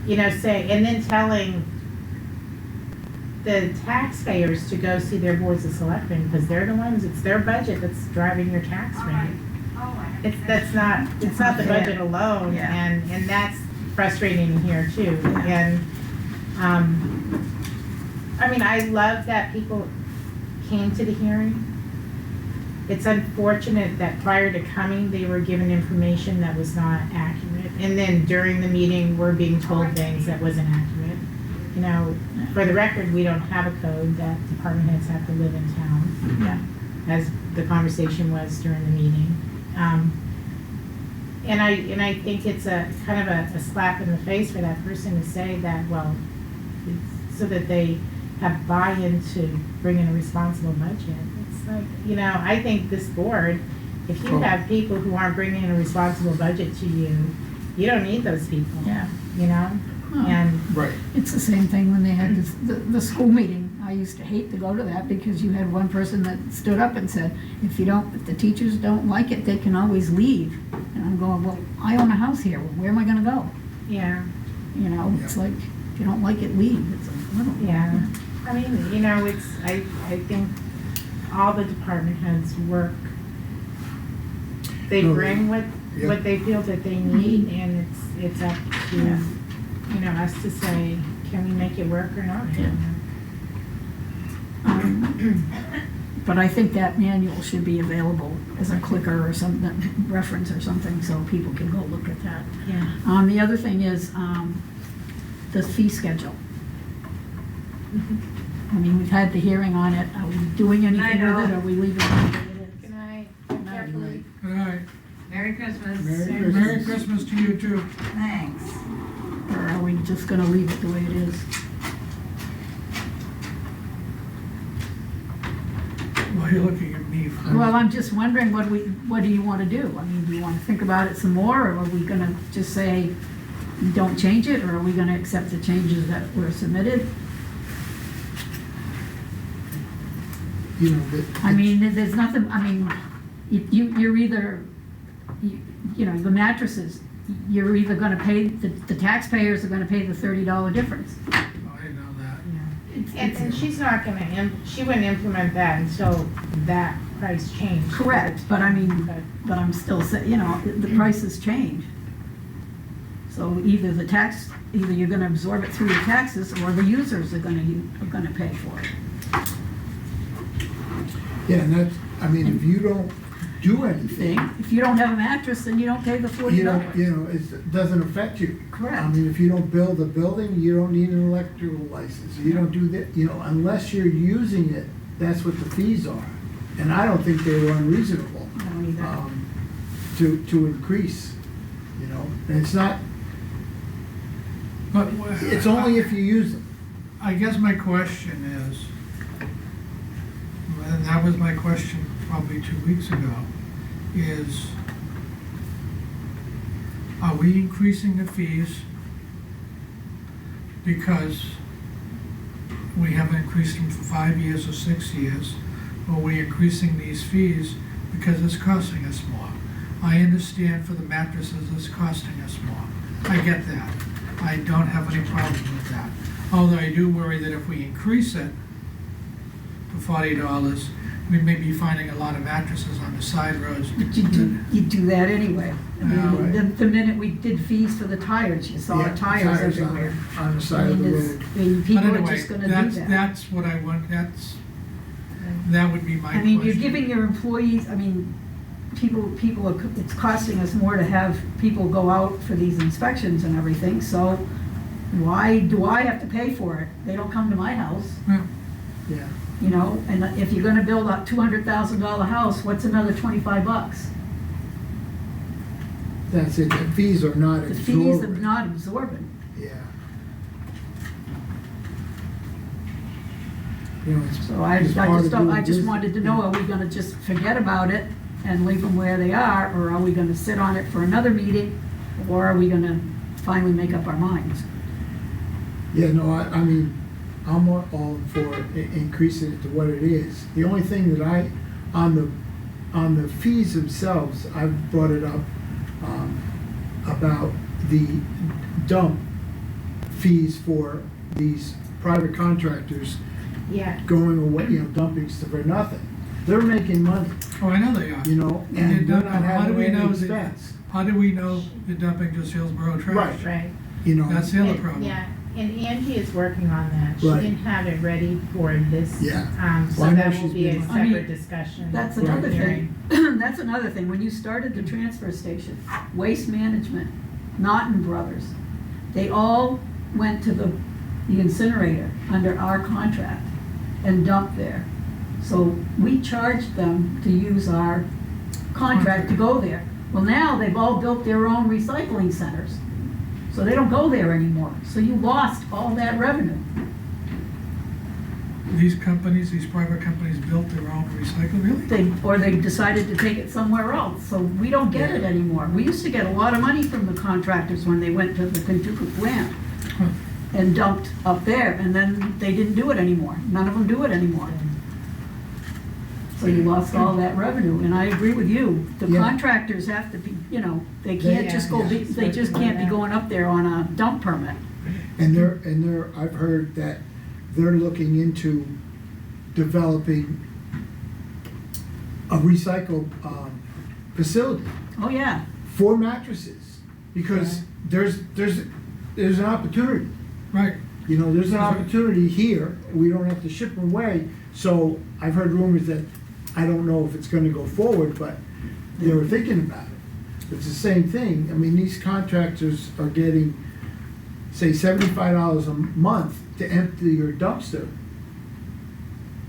you know, and then telling the taxpayers to go see their boards of selectmen, because they're the ones, it's their budget that's driving your tax rate. It's not the budget alone, Yeah. and that's frustrating here too. And, I mean, I love that people came to the hearing. It's unfortunate that prior to coming, they were given information that was not accurate. And then during the meeting, we're being told things that wasn't accurate. You know, for the record, we don't have a code that department heads have to live in town, Yeah. as the conversation was during the meeting. And I think it's a kind of a slap in the face for that person to say that, well, so that they have buy-in to bring in a responsible budget. It's like, you know, I think this board, if you have people who aren't bringing in a responsible budget to you, you don't need those people. Yeah. You know? Oh. And, Right. It's the same thing when they had the school meeting. I used to hate to go to that because you had one person that stood up and said, if the teachers don't like it, they can always leave. And I'm going, well, I own a house here, where am I gonna go? yeah, You know, it's like, if you don't like it, leave. It's like, well, yeah. I mean, you know, I think all the department heads work. They No, bring what yeah. they feel that they need, and it's up to, Yeah. you know, us to say, can we make it work or not? Yeah. But I think that manual should be available as a clicker or something, reference or something, so people can go look at that. Yeah. The other thing is, the fee schedule. I mean, we've had the hearing on it. Are we doing anything know. with it, or are we leaving it the way it is? Good night. Carefully. Good night. Merry Christmas. Merry Christmas to you too. Thanks. Or are we just gonna leave it the way it is? Why are you looking at me for? Well, I'm just wondering, what do you wanna do? I mean, do you wanna think about it some more, or are we gonna just say, don't change it, or are we gonna accept the changes that were submitted? You know, I mean, there's nothing, I mean, you're either, you know, the mattresses, you're either gonna pay, the taxpayers are gonna pay the $30 difference. Oh, I didn't know that. And she's not gonna, she wouldn't implement that until that price changed. Correct, but I mean, but I'm still saying, you know, the prices change. So either you're gonna absorb it through your taxes, or the users are gonna pay for it. yeah, and that's, I mean, if you don't do anything, If you don't have a mattress, then you don't pay the $40. you know, it doesn't affect you. Correct. I mean, if you don't build a building, you don't need an electrical license. You don't do that, you know, unless you're using it, that's what the fees are. And I don't think they were unreasonable, I don't either. to increase, you know, and it's not, But it's only if you use them. I guess my question is, and that was my question probably 2 weeks ago, is, are we increasing the fees because we haven't increased them for 5 years or 6 years? Or are we increasing these fees because it's costing us more? I understand for the mattresses, it's costing us more. I get that. I don't have any problem with that. Although I do worry that if we increase it to $40, we may be finding a lot of mattresses on the side roads. But you do that anyway. I mean, Yeah. the minute we did fees for the tires, you saw Yeah, tires on- everywhere. On the I side of mean, the it's- road. I mean, But people are anyway, just gonna do that. that's what I want, that would be my I question. mean, you're giving your employees, I mean, people are, it's costing us more to have people go out for these inspections and everything, so why do I have to pay for it? They don't come to my house, Yeah. Yeah, you know, and if you're gonna build a $200,000 house, what's another $25? that's it. The fees are not The fees are exorbitant. not absorbent. Yeah. You know, it's. So I it's part just of don't, doing I just business. wanted to know, are we gonna just forget about it and leave them where they are, or are we gonna sit on it for another meeting, or are we gonna finally make up our minds. Yeah, no, I mean, I'm all for increasing it to what it is. The only thing that on the fees themselves, I've brought it up, about the dump fees for these private contractors Yeah, going away, dumping stuff for nothing. They're making money, Oh, I know they are. and they're not How do having we know any that- expense. How do we know they're dumping just Hillsborough trash? right. That's the other And- problem. Yeah, and Angie is working on that. She Right. didn't have it ready for this. Yeah. So Well, I know that will she's be a been- I mean, separate discussion. That's for another hearing. thing, that's another thing, when you started the transfer station, Waste Management, Naughton Brothers, they all went to the incinerator under our contract and dumped there. So we charged them to use our contract to go there. Well, now they've all built their own recycling centers, so they don't go there anymore. So you lost all that revenue. These companies, these private companies built their own recycle, really? Or they decided to take it somewhere else, so we don't get it anymore. We used to get a lot of money from the contractors when they went to the Kentucky plant Huh. and dumped up there, and then they didn't do it anymore. None of them do it anymore. So you lost all that revenue, and I agree with you. The Yeah. contractors have to be, they can't just go, Yeah. they just can't be going up there on a dump permit. And I've heard that they're looking into developing a recycle, facility Oh, yeah, for mattresses, because there's an opportunity. Right. There's an opportunity here, we don't have to ship them away, so I've heard rumors that, I don't know if it's gonna go forward, but they were thinking about it. It's the same thing, I mean, these contractors are getting, say, $75 a month to empty your dumpster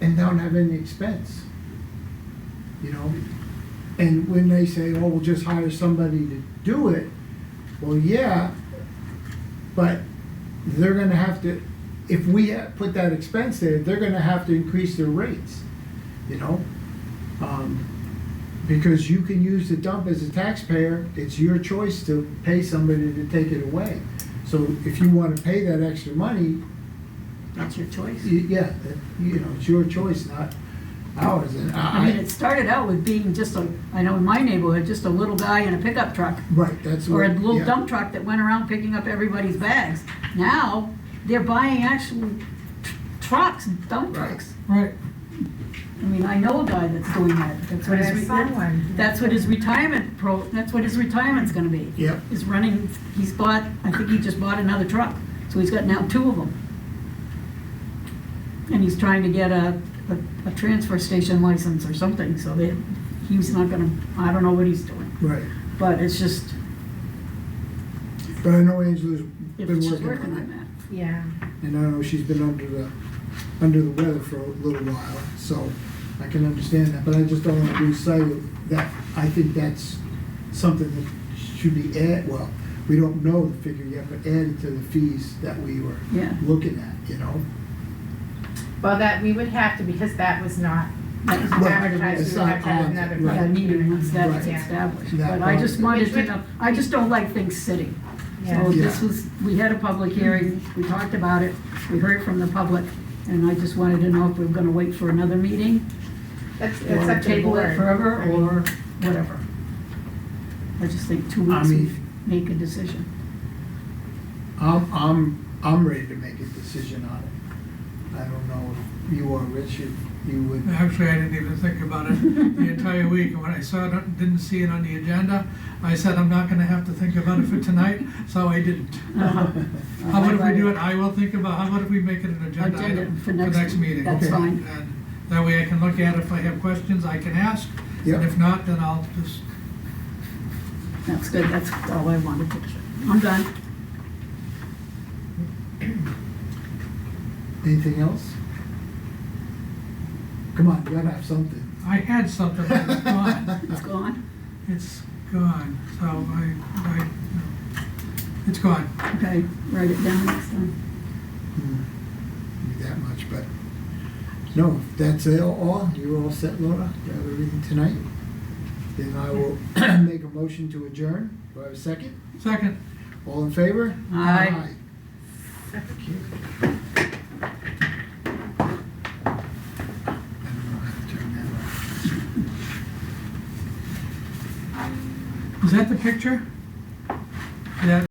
and don't have any expense, And when they say, oh, we'll just hire somebody to do it, well, yeah, but they're gonna have to, if we put that expense there, they're gonna have to increase their rates, because you can use the dump as a taxpayer, it's your choice to pay somebody to take it away. So if you wanna pay that extra money, that's your choice. yeah, it's your choice, not ours. And I mean, it started out with being just I know in my neighborhood, just a little guy in a pickup truck. Right, that's Or what. a little yeah. dump truck that went around picking up everybody's bags. Now, they're buying actual trucks, dump Right. trucks. Right. I mean, I know a guy that's doing that. That's what But his, I saw one. that's what his that's what his retirement's gonna be. Yep. Is running, I think he just bought another truck, so he's got now 2 of them. And he's trying to get a transfer station license or something, so he's not gonna, I don't know what he's doing. Right, But it's just, but I know Angela's if been she's working working on on it, that. Yeah, and I know she's been under the weather for a little while, so I can understand that, but I just don't want to lose sight of that. I think that's something that should be well, we don't know the figure yet, but added to the fees that we were Yeah. looking at, well, that, we would have to, because that was not That was Right. advertised, It's we would have to have not another. on- Yeah, public meeting hearing. once that's Right. established, That but I just part. wanted Which to would- know, I just don't like things sitting. Yeah. So Yeah. this was, we had a public hearing, we talked about it, we heard from the public, and I just wanted to know if we were gonna wait for another meeting, It's or up to the table it board. forever, I mean, or whatever. I just think 2 I weeks, mean- we make a decision. I'm ready to make a decision on it. I don't know if you or Rich, if you would. Actually, I didn't even think about it the entire week, and when I saw it, didn't see it on the agenda, I said, I'm not gonna have to think about it for tonight, so I didn't. Uh-huh. How about if we do it, I will think about, how about if we make it an agenda Agenda item for for next next week. meeting? That's Okay. fine. And that way I can look at it, if I have questions, I can ask, Yep. and if not, then I'll just, That's good, that's all I wanted to, I'm done. Anything else? Come on, you gotta have something. I had something, but it's gone. It's gone, It's gone, so it's gone. okay, write it down next time. Be that much, but, no, if that's all, you're all set, Laura? You have everything tonight? Then I will make a motion to adjourn. Do I have a second? Second, All in favor? Aye. Thank you. I don't know how to turn that off. Is that the picture? That